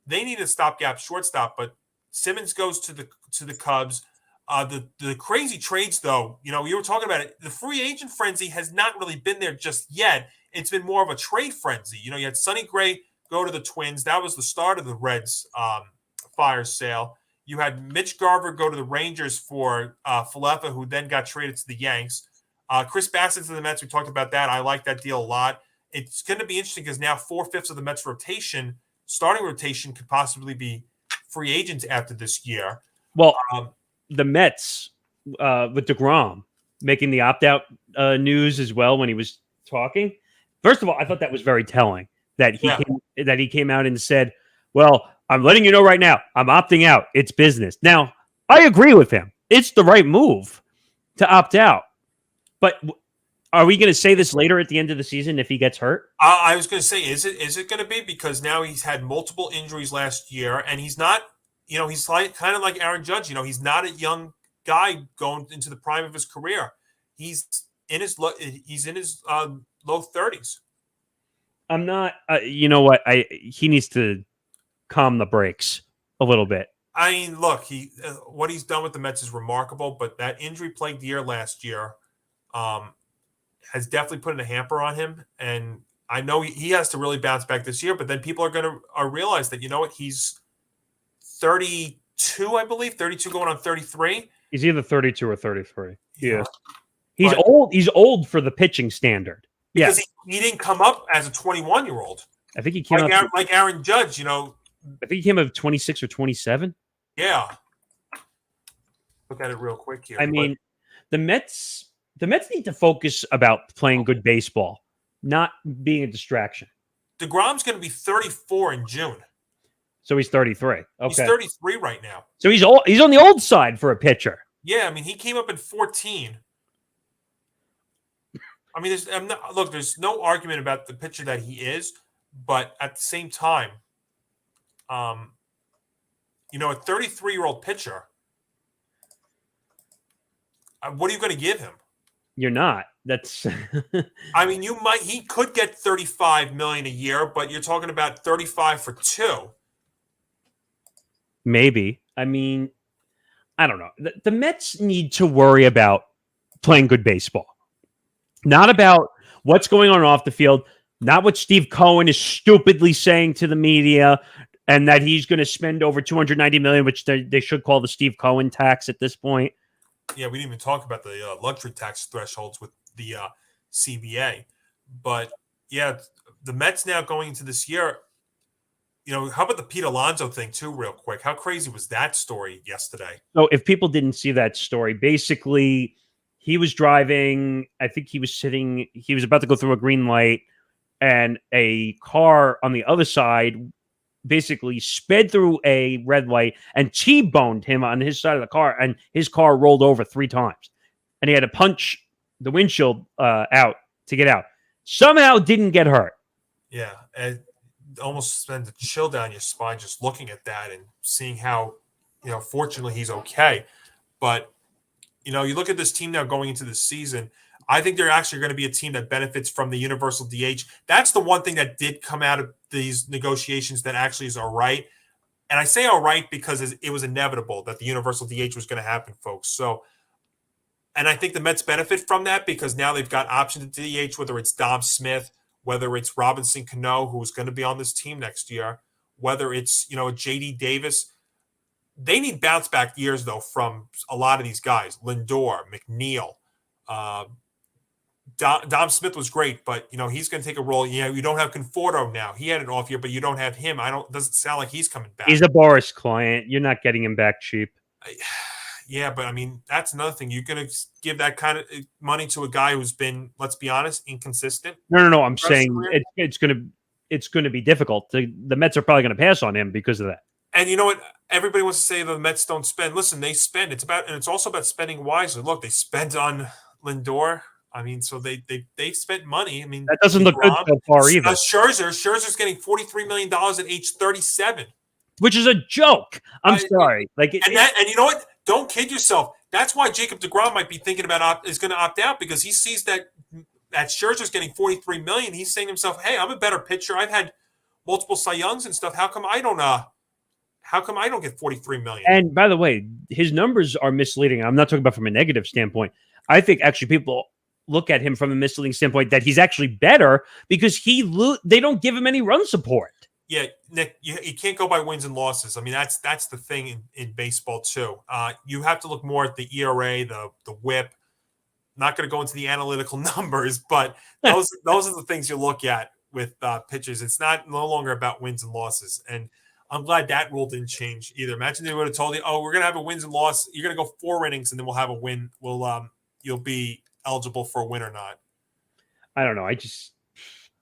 they need a stopgap shortstop. But Simmons goes to the Cubs. The crazy trades, though, you were talking about it. The free agent frenzy has not really been there just yet. It's been more of a trade frenzy. You had Sonny Gray go to the Twins. That was the start of the Reds fire sale. You had Mitch Garver go to the Rangers for Falefa, who then got traded to the Yanks. Chris Bassett to the Mets. We talked about that. I like that deal a lot. It's going to be interesting because now 4/5 of the Mets starting rotation, could possibly be free agents after this year. Well, the Mets with DeGrom making the opt-out news as well when he was talking. First of all, I thought that was very telling that he came out and said, well, I'm letting you know right now, I'm opting out. It's business. Now, I agree with him. It's the right move to opt out. But are we going to say this later at the end of the season if he gets hurt? I was going to say, is it going to be? Because now he's had multiple injuries last year, and he's not, he's kind of like Aaron Judge. He's not a young guy going into the prime of his career. He's in his low 30s. I'm not. You know what? He needs to calm the brakes a little bit. I mean, look, what he's done with the Mets is remarkable, but that injury-plagued year last year has definitely put a hamper on him. And I know he has to really bounce back this year, but then people are going to realize that, he's 32, I believe, 32 going on 33. He's either 32 or 33. Yeah. He's old. He's old for the pitching standard. Because he didn't come up as a 21-year-old. I think he came up like Aaron Judge, I think he came up 26 or 27. Yeah. Look at it real quick here. I mean, the Mets need to focus about playing good baseball, not being a distraction. DeGrom's going to be 34 in June. So he's 33. Okay. He's 33 right now. So he's on the old side for a pitcher. Yeah, I mean, he came up in 14. I mean, there's no argument about the pitcher that he is, but at the same time, a 33-year-old pitcher, what are you going to give him? You're not. That's. I mean, he could get $35 million a year, but you're talking about 35 for 2. Maybe. I mean, I don't know. The Mets need to worry about playing good baseball. Not about what's going on off the field, not what Steve Cohen is stupidly saying to the media, and that he's going to spend over $290 million, which they should call the Steve Cohen tax at this point. Yeah, we didn't even talk about the luxury tax thresholds with the CBA. But, yeah, the Mets now going into this year, how about the Pete Alonso thing, too, real quick? How crazy was that story yesterday? So if people didn't see that story, basically – he was driving, I think he was about to go through a green light, and a car on the other side basically sped through a red light and T-boned him on his side of the car, and his car rolled over 3 times. And he had to punch the windshield out to get out. Somehow didn't get hurt. Yeah, it almost sends a chill down your spine just looking at that and seeing how, fortunately he's okay. But you look at this team now going into the season, I think they're actually going to be a team that benefits from the universal DH. That's the one thing that did come out of these negotiations that actually is all right. And I say all right because it was inevitable that the universal DH was going to happen, folks. So, and I think the Mets benefit from that because now they've got options at DH, whether it's Dom Smith, whether it's Robinson Cano, who's going to be on this team next year, whether it's, JD Davis. They need bounce back years, though, from a lot of these guys. Lindor, McNeil. Dom Smith was great, but, he's going to take a role. You don't have Conforto now. He had an off year, but you don't have him. Doesn't sound like he's coming back. He's a Boris client. You're not getting him back cheap. Yeah, but, I mean, that's another thing. You're going to give that kind of money to a guy who's been, let's be honest, inconsistent? No. I'm saying it's going to be difficult. The Mets are probably going to pass on him because of that. And you know what? Everybody wants to say the Mets don't spend. Listen, they spend. It's also about spending wisely. Look, they spent on Lindor. I mean, so they spent money. I mean, That doesn't look good so far either. Scherzer's getting $43 million at age 37. Which is a joke. I'm sorry. And you know what? Don't kid yourself. That's why Jacob deGrom might be thinking about is going to opt out, because he sees that Scherzer's getting $43 million. He's saying to himself, "Hey, I'm a better pitcher. I've had multiple Cy Youngs and stuff. How come I don't get $43 million?" And by the way, his numbers are misleading. I'm not talking about from a negative standpoint. I think actually people look at him from a misleading standpoint that he's actually better because they don't give him any run support. Yeah, Nick, you can't go by wins and losses. I mean, that's the thing in baseball too. You have to look more at the ERA, the WHIP. Not going to go into the analytical numbers, but those are the things you look at with pitchers. It's no longer about wins and losses. And I'm glad that rule didn't change either. Imagine they would have told you, "Oh, we're going to have a wins and loss. You're going to go 4 innings, and then we'll have a win. You'll be eligible for a win or not." I don't know.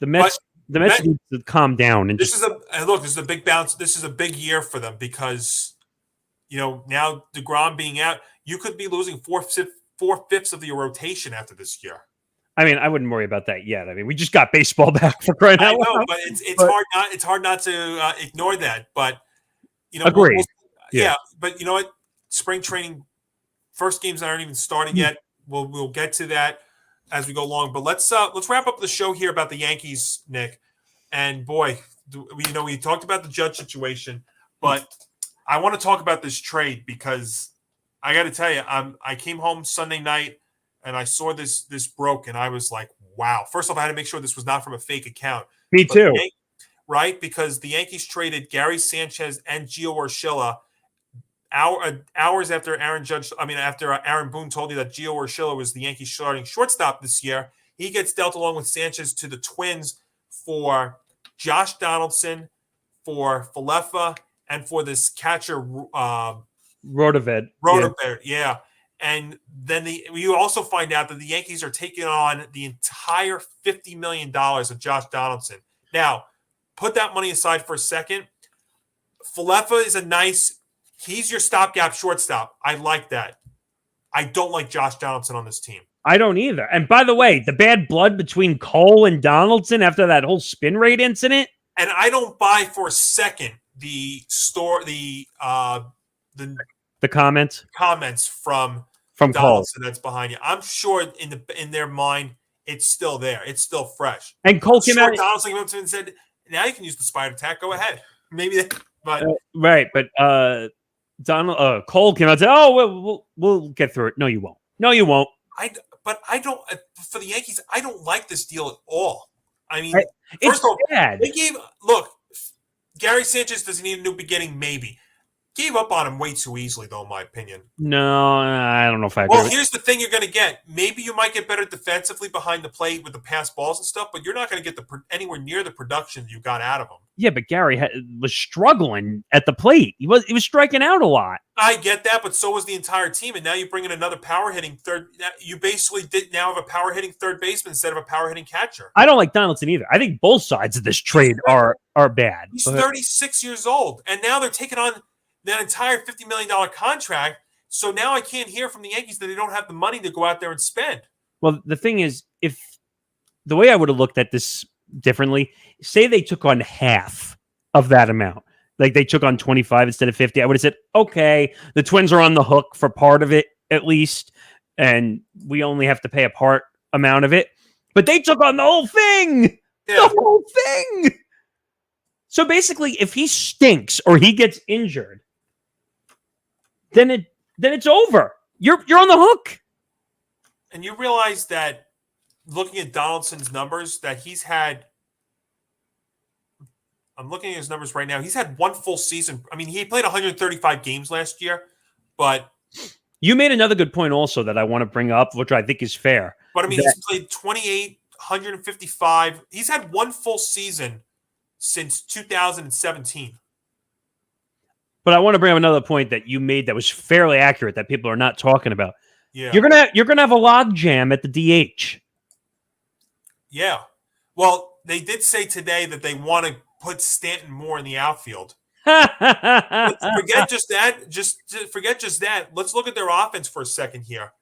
The Mets need to calm down. And this is a big bounce. This is a big year for them because, now DeGrom being out, you could be losing 4/5 of your rotation after this year. I mean, I wouldn't worry about that yet. I mean, we just got baseball back for crying out loud. I know, but it's hard not to ignore that. But agreed. Yeah, but you know what? Spring training, first games aren't even starting yet. We'll get to that as we go along. But let's wrap up the show here about the Yankees, Nick. And boy, we talked about the Judge situation, but I want to talk about this trade because I got to tell you, I came home Sunday night and I saw this broke, and I was like, wow. First off, I had to make sure this was not from a fake account. Me too. Right? Because the Yankees traded Gary Sanchez and Gio Urshela hours after Aaron Boone told you that Gio Urshela was the Yankees starting shortstop this year. He gets dealt along with Sanchez to the Twins for Josh Donaldson, for Falefa, and for this catcher Rodoved. Yeah. And then you also find out that the Yankees are taking on the entire $50 million of Josh Donaldson. Now, put that money aside for a second. Falefa is he's your stopgap shortstop. I like that. I don't like Josh Donaldson on this team. I don't either. And by the way, the bad blood between Cole and Donaldson after that whole spin rate incident. And I don't buy for a second the comments from Cole Donaldson that's behind you. I'm sure in their mind it's still there. It's still fresh. And Cole came out. Donaldson came up to him and said, "Now you can use the spider tack. Go ahead." Maybe, but right. But Cole came out and said, "Oh, we'll get through it." No, you won't. No, you won't. I don't. For the Yankees, I don't like this deal at all. I mean, first of all, bad. Gary Sanchez, does he need a new beginning? Maybe. Gave up on him way too easily, though, in my opinion. No, I don't know if I agree. Well, here's the thing you're going to get. Maybe you might get better defensively behind the plate with the pass balls and stuff, but you're not going to get anywhere near the production you got out of him. Yeah, but Gary was struggling at the plate. He was striking out a lot. I get that, but so was the entire team. And now you bring in another power hitting third. You basically did now have a power hitting third baseman instead of a power hitting catcher. I don't like Donaldson either. I think both sides of this trade are bad. He's 36 years old, and now they're taking on that entire $50 million contract. So now I can't hear from the Yankees that they don't have the money to go out there and spend. Well, the thing is, if the way I would have looked at this differently, say they took on half of that amount, like they took on 25 instead of 50, I would have said, okay, the Twins are on the hook for part of it at least, and we only have to pay a part amount of it. But they took on the whole thing. Yeah. The whole thing. So basically, if he stinks or he gets injured, then it's over. You're on the hook. And you realize that looking at Donaldson's numbers, that he's had. I'm looking at his numbers right now. He's had one full season. I mean, he played 135 games last year, but you made another good point also that I want to bring up, which I think is fair. But I mean, he's played 28, 155. He's had one full season since 2017. But I want to bring up another point that you made that was fairly accurate that people are not talking about. Yeah, you're gonna have a log jam at the DH. Yeah, well, they did say today that they want to put Stanton more in the outfield. Forget just that. Just forget just that. Let's look at their offense for a second here.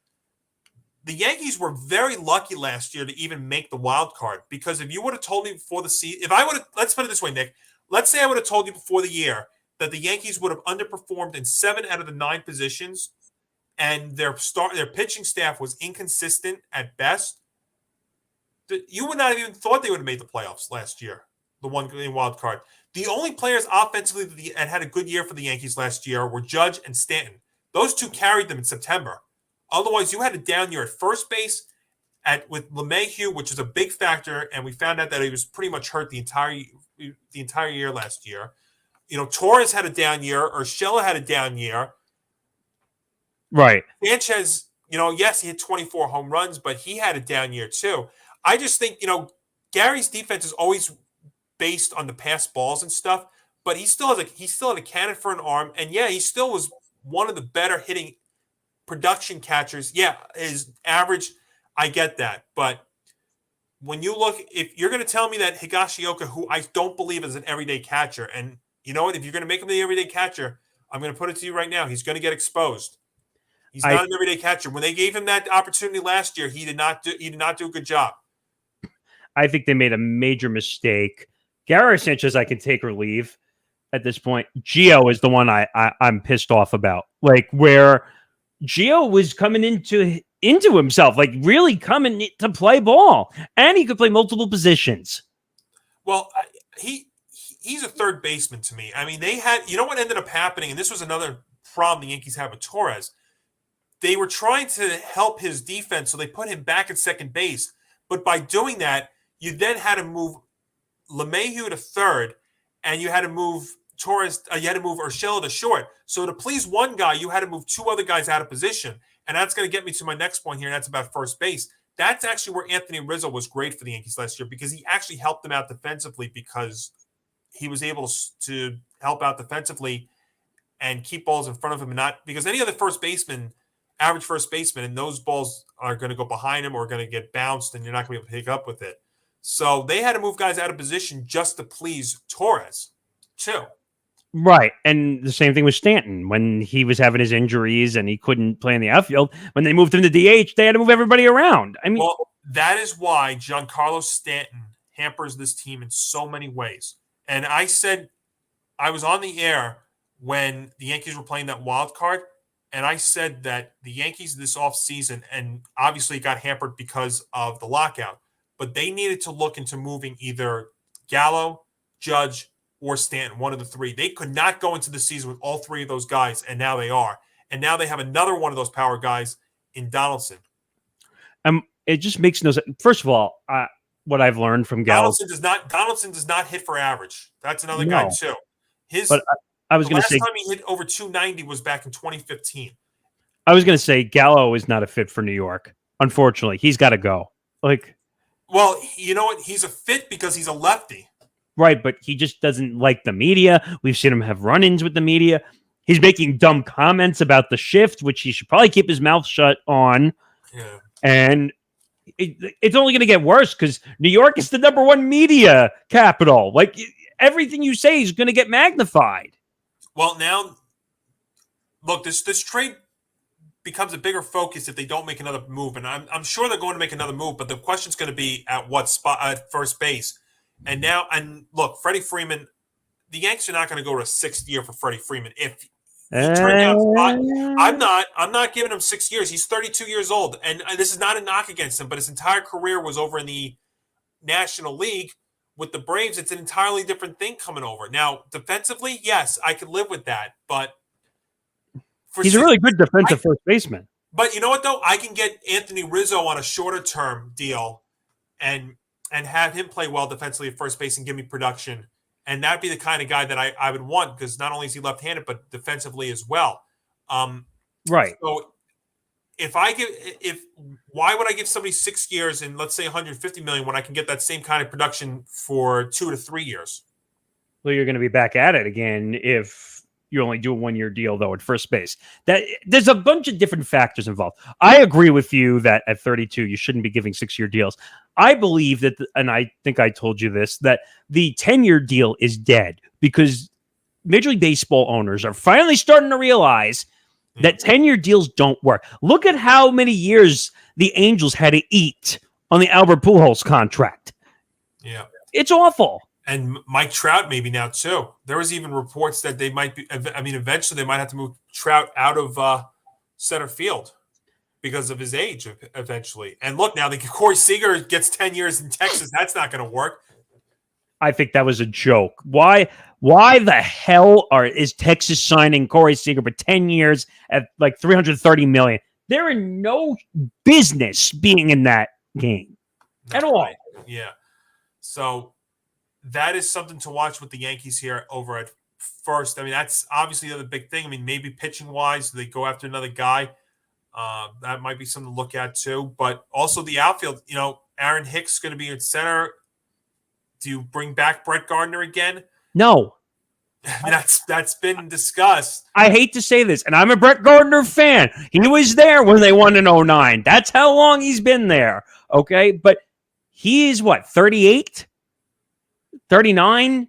the Yankees were very lucky last year to even make the wild card, because if you would have told me before the season, let's put it this way, Nick, let's say I would have told you before the year that the Yankees would have underperformed in 7 out of the 9 positions, and their pitching staff was inconsistent at best, you would not have even thought they would have made the playoffs last year, the one game wild card. The only players offensively that had a good year for the Yankees last year were Judge and Stanton. Those two carried them in September. Otherwise, you had a down year at first base with LeMahieu, which is a big factor, and we found out that he was pretty much hurt the entire year last year. Torres had a down year. Urshela had a down year. Right. Sanchez, yes, he hit 24 home runs, but he had a down year too. I just think, Gary's defense is always based on the pass balls and stuff, but he still had a cannon for an arm, and yeah, he still was one of the better hitting production catchers. Yeah, his average, I get that. But when you look, if you're going to tell me that Higashioka, who I don't believe is an everyday catcher, and you know what, if you're going to make him the everyday catcher, I'm going to put it to you right now, he's going to get exposed. He's not an everyday catcher. When they gave him that opportunity last year, he did not do a good job. I think they made a major mistake. Gary Sanchez, I can take or leave at this point. Gio is the one I'm pissed off about. Like, where Gio was coming into himself, like really coming to play ball, and he could play multiple positions. Well, he's a third baseman to me. I mean, they had, what ended up happening, and this was another problem the Yankees had with Torres. They were trying to help his defense, so they put him back at second base. But by doing that, you then had to move LeMahieu to third, and you had to move Torres. You had to move Urshela to short. So to please one guy, you had to move 2 other guys out of position, and that's going to get me to my next point here, and that's about first base. That's actually where Anthony Rizzo was great for the Yankees last year, because he actually helped them out defensively, because he was able to help out defensively and keep balls in front of him, and not because any other average first baseman, and those balls are going to go behind him or going to get bounced, and you're not going to be able to pick up with it. So they had to move guys out of position just to please Torres, too. Right. And the same thing with Stanton when he was having his injuries and he couldn't play in the outfield. When they moved him to DH, they had to move everybody around. I mean, well, that is why Giancarlo Stanton hampers this team in so many ways. And I said, I was on the air when the Yankees were playing that wild card, and I said that the Yankees this offseason, and obviously it got hampered because of the lockout, but they needed to look into moving either Gallo, Judge, or Stanton, one of the 3. They could not go into the season with all 3 of those guys, and now they are. And now they have another one of those power guys in Donaldson. It just makes no sense. First of all, what I've learned from Gallo, Donaldson does not hit for average. That's another guy too. But I was going to say, last time he hit over 290 was back in 2015. I was going to say Gallo is not a fit for New York. Unfortunately, he's got to go. Well, you know what? He's a fit because he's a lefty. Right, but he just doesn't like the media. We've seen him have run-ins with the media. He's making dumb comments about the shift, which he should probably keep his mouth shut on. Yeah. And it's only going to get worse because New York is the #1 media capital. Like, everything you say is going to get magnified. Well, now, look, this trade becomes a bigger focus if they don't make another move, and I'm sure they're going to make another move, but the question's going to be at what spot at first base. And look, Freddie Freeman, the Yankees are not going to go to a 6th year for Freddie Freeman. If he turned out, I'm not giving him 6 years. He's 32 years old, and this is not a knock against him, but his entire career was over in the National League. With the Braves, it's an entirely different thing coming over. Now, defensively, yes, I could live with that, but he's a really good defensive first baseman. But you know what, though? I can get Anthony Rizzo on a shorter-term deal and have him play well defensively at first base and give me production, and that'd be the kind of guy that I would want, because not only is he left-handed, but defensively as well. Right. So why would I give somebody 6 years and let's say $150 million when I can get that same kind of production for 2 to 3 years? Well, you're going to be back at it again if you only do a 1-year deal, though, at first base. There's a bunch of different factors involved. I agree with you that at 32, you shouldn't be giving 6-year deals. I believe that, and I think I told you this, that the 10-year deal is dead because Major League Baseball owners are finally starting to realize That 10-year deals don't work. Look at how many years the Angels had to eat on the Albert Pujols contract. Yeah. It's awful. And Mike Trout maybe now too. There was even reports that they might be. I mean, eventually they might have to move Trout out of center field because of his age. Eventually, and look now, Corey Seager gets 10 years in Texas. That's not going to work. I think that was a joke. Why the hell is Texas signing Corey Seager for 10 years at like $330 million? They're in no business being in that game at all. Yeah. So that is something to watch with the Yankees here over at first. I mean, that's obviously the other big thing. I mean, maybe pitching wise, they go after another guy. That might be something to look at too. But also the outfield, Aaron Hicks is going to be at center. Do you bring back Brett Gardner again? No. That's been discussed. I hate to say this, and I'm a Brett Gardner fan. He was there when they won in 2009. That's how long he's been there. Okay, but he is what, 38? 39?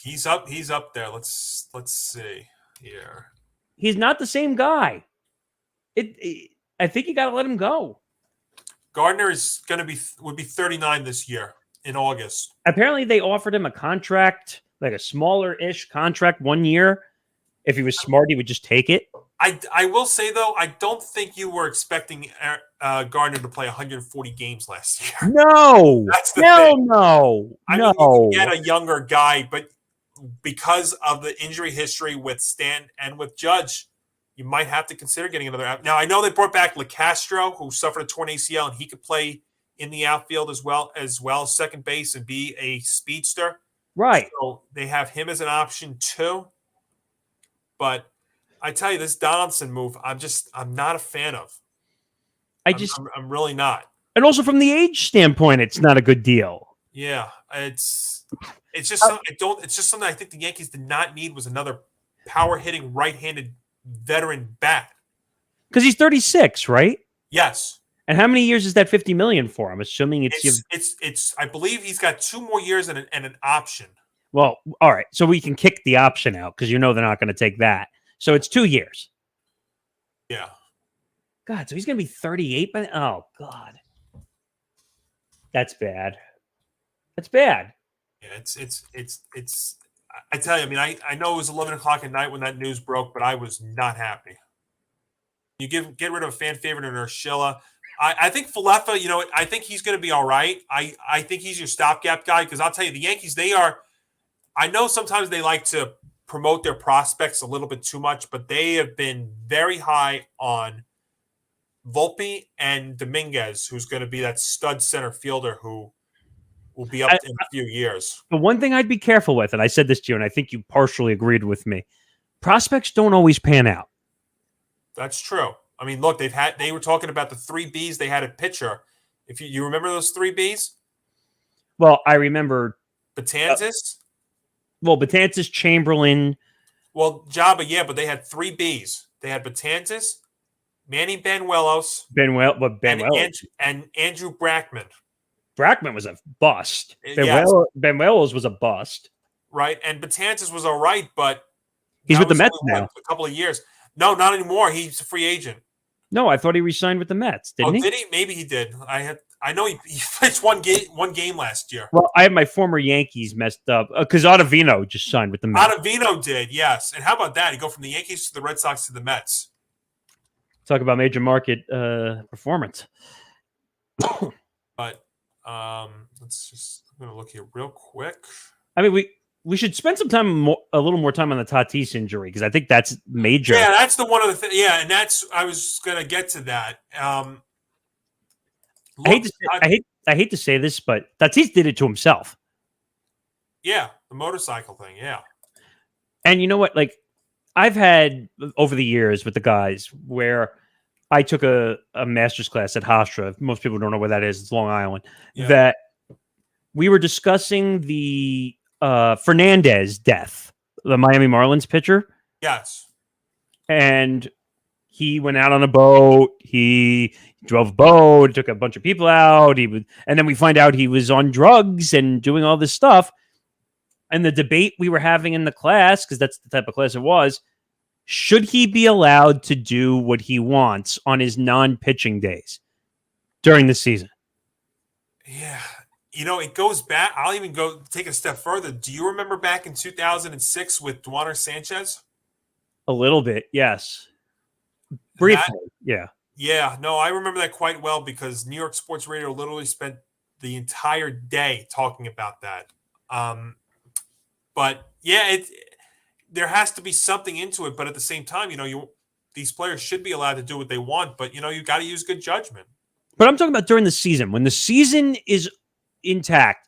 He's up there. Let's see here. He's not the same guy. I think you got to let him go. Gardner would be 39 this year in August. Apparently, they offered him a contract, like a smaller-ish contract, 1 year. If he was smart, he would just take it. I will say, though, I don't think you were expecting Gardner to play 140 games last year. No. That's the thing. No. I mean, you can get a younger guy, but because of the injury history with Stanton and with Judge, you might have to consider getting another. Now, I know they brought back LeCastro, who suffered a torn ACL, and he could play in the outfield as well as second base and be a speedster. Right. So they have him as an option too. But I tell you, this Donaldson move, I'm not a fan of. I'm really not. And also from the age standpoint, it's not a good deal. Yeah, it's just something it's just something I think the Yankees did not need was another power hitting right-handed veteran bat. Because he's 36, right? Yes. And how many years is that $50 million for? I'm assuming it's I believe he's got 2 more years and an option. Well, all right. So we can kick the option out because they're not going to take that. So it's 2 years. Yeah. God, so he's going to be 38 by oh God. That's bad. That's bad. Yeah, it's I tell you, I mean, I know it was 11 o'clock at night when that news broke, but I was not happy. You get rid of a fan favorite in Urshela. I think Falefa, I think he's going to be all right. I think he's your stopgap guy because I'll tell you, the Yankees, I know sometimes they like to promote their prospects a little bit too much, but they have been very high on Volpe and Dominguez, who's going to be that stud center fielder who will be up in a few years. The one thing I'd be careful with, and I said this to you, and I think you partially agreed with me, prospects don't always pan out. That's true. I mean, look, they were talking about the 3 Bs they had at pitcher. If you remember those 3 Bs? Well, I remember Betances. Betances, Chamberlain. Well, Jabba, yeah, but they had 3 Bs. They had Betances, Manny Banuelos, and Andrew Brackman. Brackman was a bust. Yes. Banuelos was a bust. Right, and Betances was all right, but he's with the Mets now. A couple of years. No, not anymore. He's a free agent. No, I thought he re-signed with the Mets. Didn't he? Did he? Maybe he did. I know he pitched one game last year. Well, I have my former Yankees messed up because Ottavino just signed with the Mets. Ottavino did, yes. And how about that? He go from the Yankees to the Red Sox to the Mets. Talk about major market performance. But I'm going to look here real quick. I mean, we should spend some time, a little more time on the Tatis injury because I think that's major. Yeah, that's the one of the things. Yeah, and I was going to get to that. I hate to say this, but Tatis did it to himself. Yeah, the motorcycle thing. Yeah, and you know what? Like I've had over the years with the guys where I took a master's class at Hofstra. Most people don't know where that is. It's Long Island. Yeah. That we were discussing the Hernandez death, the Miami Marlins pitcher. Yes. And he went out on a boat. He drove a boat, took a bunch of people out. And then we find out he was on drugs and doing all this stuff. And the debate we were having in the class, because that's the type of class it was, Should he be allowed to do what he wants on his non-pitching days during the season? Yeah. It goes back. I'll even go take a step further. Do you remember back in 2006 with Duaner Sanchez? A little bit, yes. Briefly, yeah. Yeah, no, I remember that quite well because New York Sports Radio literally spent the entire day talking about that. But yeah, there has to be something into it. But at the same time, these players should be allowed to do what they want. But you got to use good judgment. But I'm talking about during the season. When the season is intact,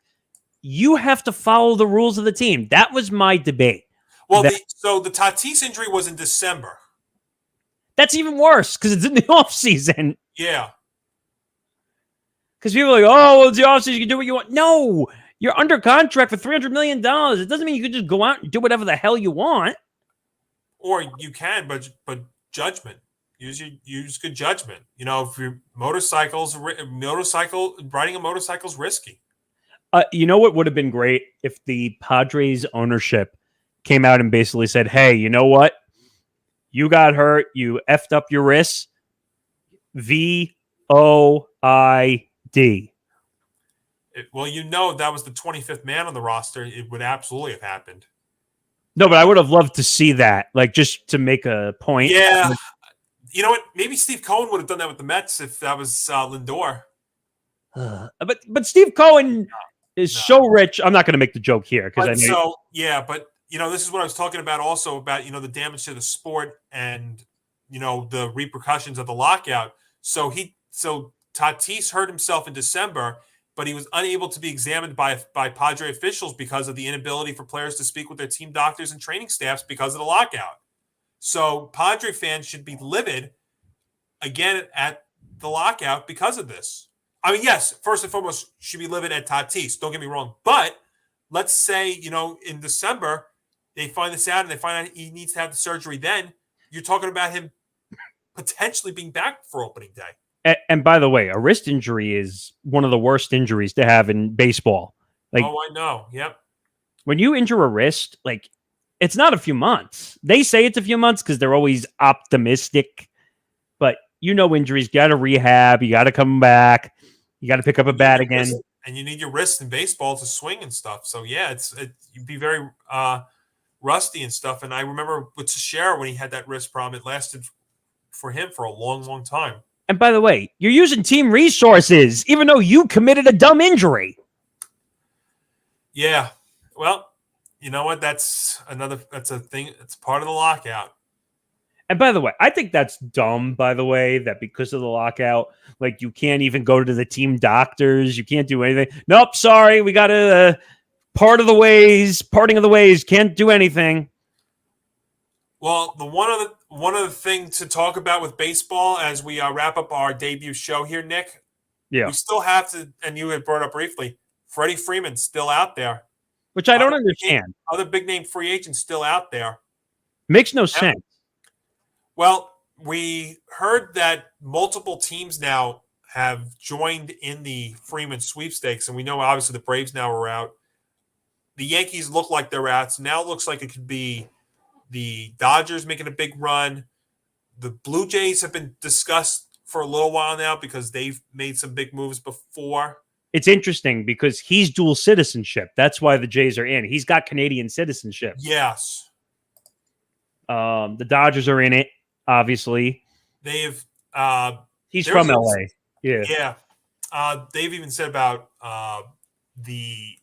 you have to follow the rules of the team. That was my debate. Well, so the Tatis injury was in December. That's even worse because it's in the offseason. Yeah. Because people are like, oh, well, it's the offseason. You can do what you want. No, you're under contract for $300 million. It doesn't mean you can just go out and do whatever the hell you want. Or you can, but judgment. Use good judgment. If your riding a motorcycle is risky. You know what would have been great if the Padres ownership came out and basically said, hey, you know what? You got hurt. You effed up your wrists. VOID. Well, that was the 25th man on the roster. It would absolutely have happened. No, but I would have loved to see that, like just to make a point. Yeah. You know what? Maybe Steve Cohen would have done that with the Mets if that was Lindor. But Steve Cohen is so rich. I'm not going to make the joke here because I know. But this is what I was talking about also about the damage to the sport and the repercussions of the lockout. So Tatis hurt himself in December, but he was unable to be examined by Padre officials because of the inability for players to speak with their team doctors and training staffs because of the lockout. So Padre fans should be livid again at the lockout because of this. I mean, yes, first and foremost, should be livid at Tatis. Don't get me wrong. But let's say, in December, they find this out and they find out he needs to have the surgery then. You're talking about him potentially being back for opening day. And by the way, a wrist injury is one of the worst injuries to have in baseball. I know. Yep. When you injure a wrist, it's not a few months. They say it's a few months because they're always optimistic. But injuries, got to rehab. You got to come back. You got to pick up a bat again. And you need your wrist in baseball to swing and stuff. So, yeah, you'd be very rusty and stuff. And I remember with Teixeira when he had that wrist problem, it lasted for him for a long, long time. And by the way, you're using team resources, even though you committed a dumb injury. Yeah. Well, you know what? That's a thing. It's part of the lockout. And by the way, I think that's dumb, by the way, that because of the lockout, you can't even go to the team doctors. You can't do anything. Nope, sorry. We got a parting of the ways. Can't do anything. Well, the one other thing to talk about with baseball as we wrap up our debut show here, Nick. Yeah. We still have to, and you had brought up briefly, Freddie Freeman's still out there. Which I don't understand. Other big name free agents still out there. Makes no sense. Well, we heard that multiple teams now have joined in the Freeman sweepstakes, and we know obviously the Braves now are out. The Yankees look like they're out, so now it looks like it could be the Dodgers making a big run. The Blue Jays have been discussed for a little while now because they've made some big moves before. It's interesting because he's dual citizenship. That's why the Jays are in. He's got Canadian citizenship. Yes. The Dodgers are in it, obviously. They've he's from LA. Yeah. Yeah. They've even said about the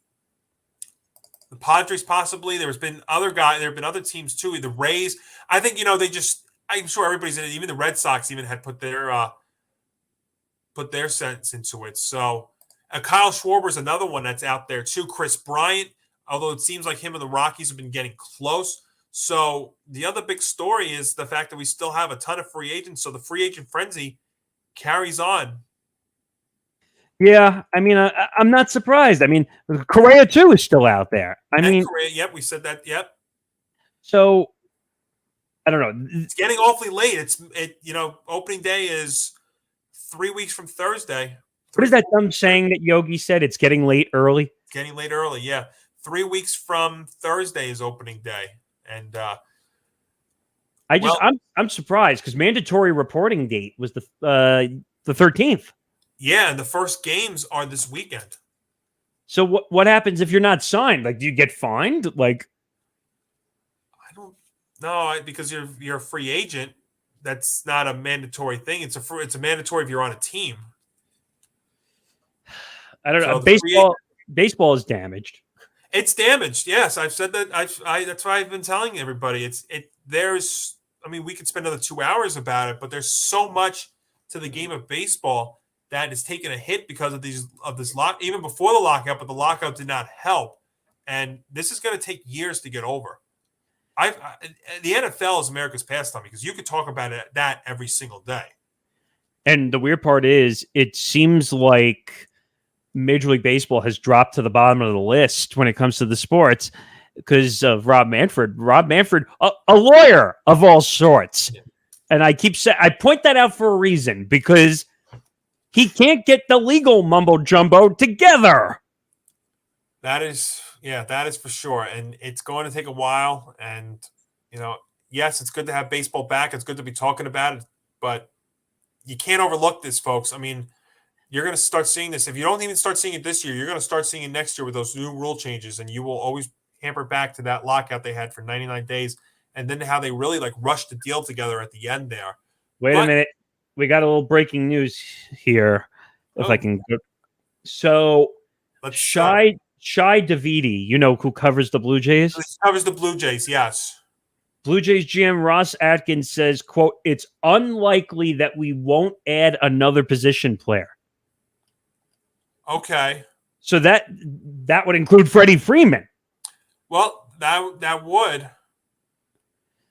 Padres possibly. There have been other teams too. The Rays. I think I'm sure everybody's in it. Even the Red Sox even had put their sense into it. So Kyle Schwarber's another one that's out there too. Chris Bryant, although it seems like him and the Rockies have been getting close. So the other big story is the fact that we still have a ton of free agents. So the free agent frenzy carries on. Yeah, I mean, I'm not surprised. I mean, Correa too is still out there. Correa, yep, we said that. Yep. So I don't know. It's getting awfully late. Opening day is 3 weeks from Thursday. What is that dumb saying that Yogi said? It's getting late early. It's getting late early. Yeah, 3 weeks from Thursday is opening day, and I'm surprised because mandatory reporting date was the 13th. Yeah, and the first games are this weekend. So what happens if you're not signed? Like, do you get fined? Like, I don't know, because you're a free agent. That's not a mandatory thing. It's a mandatory if you're on a team. I don't know. So Baseball is damaged. It's damaged. Yes, I've said that. That's why I've been telling everybody. There's. I mean, we could spend another 2 hours about it, but there's so much to the game of baseball that has taken a hit because of this lock. Even before the lockout, but the lockout did not help, and this is going to take years to get over. The NFL is America's pastime because you could talk about that every single day. And the weird part is, it seems like Major League Baseball has dropped to the bottom of the list when it comes to the sports because of Rob Manfred. Rob Manfred, a lawyer of all sorts. Yeah. And I point that out for a reason, because he can't get the legal mumbo jumbo together. That is for sure. And it's going to take a while. And, yes, it's good to have baseball back. It's good to be talking about it, but you can't overlook this, folks. I mean, you're going to start seeing this. If you don't even start seeing it this year, you're going to start seeing it next year with those new rule changes, and you will always hamper back to that lockout they had for 99 days, and then how they really rushed the deal together at the end there. Wait a minute. We got a little breaking news here, if I can. So, Shai Davidi, who covers the Blue Jays? He covers the Blue Jays, yes. Blue Jays GM Ross Atkins says, quote, "It's unlikely that we won't add another position player." Okay. So that would include Freddie Freeman. Well, that would.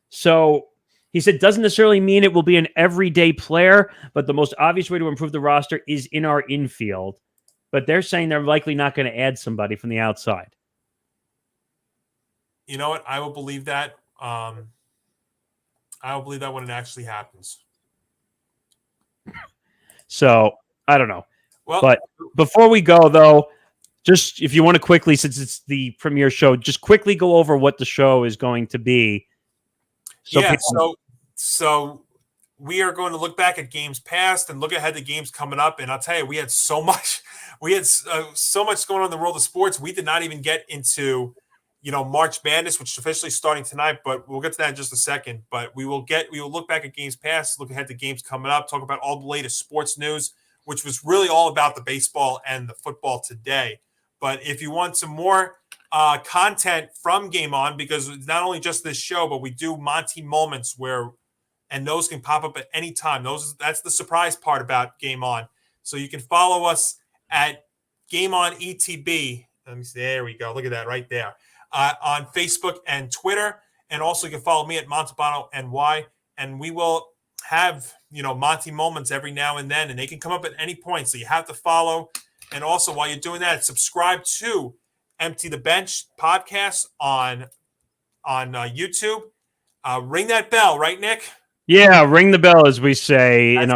So he said, doesn't necessarily mean it will be an everyday player, but the most obvious way to improve the roster is in our infield. But they're saying they're likely not going to add somebody from the outside. You know what? I will believe that. I will believe that when it actually happens. So I don't know. Well, but before we go, though, just if you want to quickly, since it's the premiere show, just quickly go over what the show is going to be. So we are going to look back at games past and look ahead to games coming up. And I'll tell you, we had so much going on in the world of sports. We did not even get into, March Madness, which is officially starting tonight, but we'll get to that in just a second. But we will look back at games past, look ahead to games coming up, talk about all the latest sports news, which was really all about the baseball and the football today. But if you want some more content from Game On, because it's not only just this show, but we do Monty Moments and those can pop up at any time. That's the surprise part about Game On. So you can follow us at Game On ETB. Let me see. There we go. Look at that right there. On Facebook and Twitter. And also you can follow me at Montalbano NY. And we will have, Monty Moments every now and then, and they can come up at any point. So you have to follow. And also while you're doing that, subscribe to Empty the Bench podcast on YouTube. Ring that bell, right, Nick? Yeah, ring the bell, as we say in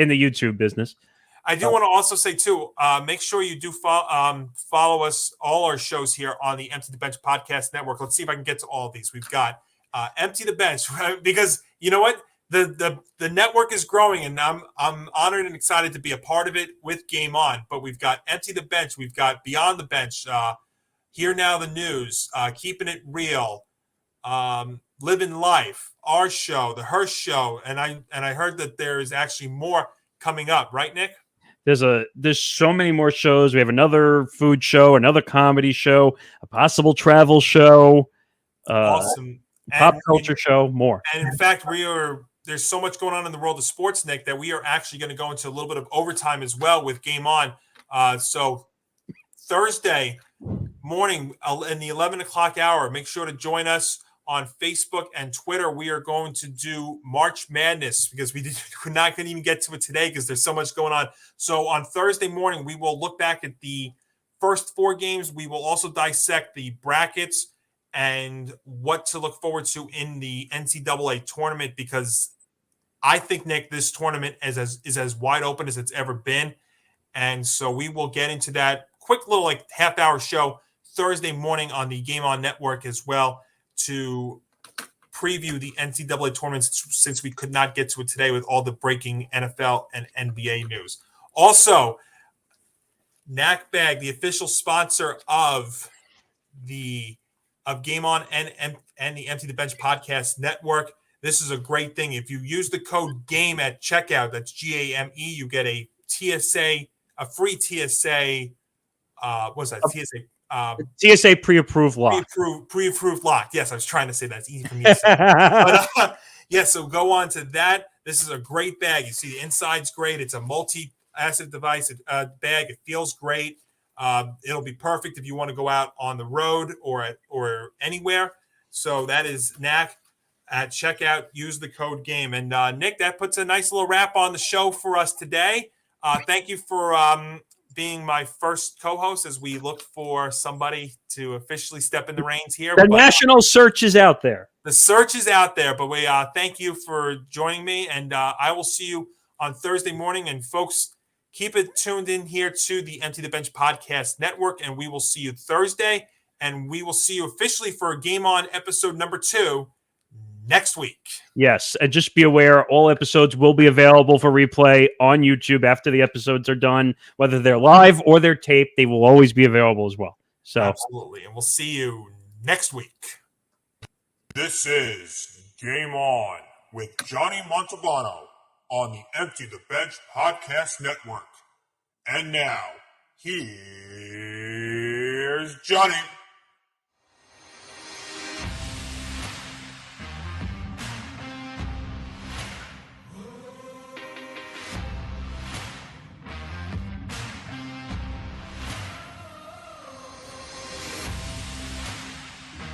the YouTube business. I do want to also say, too, make sure you do follow us, all our shows here on the Empty the Bench Podcast Network. Let's see if I can get to all of these. We've got Empty the Bench, because you know what? The network is growing, and I'm honored and excited to be a part of it with Game On. But we've got Empty the Bench. We've got Beyond the Bench, Here Now the News, Keeping It Real, Living Life, our show, the Hearst Show, and I heard that there is actually more coming up, right, Nick? There's so many more shows. We have another food show, another comedy show, a possible travel show, awesome pop culture show, more. And in fact, there's so much going on in the world of sports, Nick, that we are actually going to go into a little bit of overtime as well with Game On. So Thursday morning in the 11 o'clock hour, make sure to join us on Facebook and Twitter. We are going to do March Madness because we're not going to even get to it today because there's so much going on. So on Thursday morning, we will look back at the first 4 games. We will also dissect the brackets and what to look forward to in the NCAA tournament, because I think, Nick, this tournament is as wide open as it's ever been. And so we will get into that quick little half-hour show Thursday morning on the Game On Network as well, to preview the NCAA tournaments since we could not get to it today with all the breaking NFL and NBA news. Also, Knack Bag, the official sponsor of Game On and the Empty the Bench Podcast Network. This is a great thing. If you use the code GAME at checkout, that's GAME, you get a free TSA. What was that? TSA pre-approved lock. Pre-approved lock. Yes, I was trying to say that. It's easy for me to say. But yeah, so go on to that. This is a great bag. You see the inside's great. It's a multi-asset device bag. It feels great. It'll be perfect if you want to go out on the road or anywhere. So that is Knack at checkout. Use the code GAME. And Nick, that puts a nice little wrap on the show for us today. Thank you for being my first co-host as we look for somebody to officially step in the reins here. The national search is out there. The search is out there, but we thank you for joining me, and I will see you on Thursday morning. And folks, keep it tuned in here to the Empty the Bench Podcast Network, and we will see you Thursday, and we will see you officially for Game On episode number 2 next week. Yes, and just be aware, all episodes will be available for replay on YouTube after the episodes are done. Whether they're live or they're taped, they will always be available as well. So absolutely, and we'll see you next week. This is Game On with Johnny Montalbano on the Empty the Bench Podcast Network. And now, here's Johnny.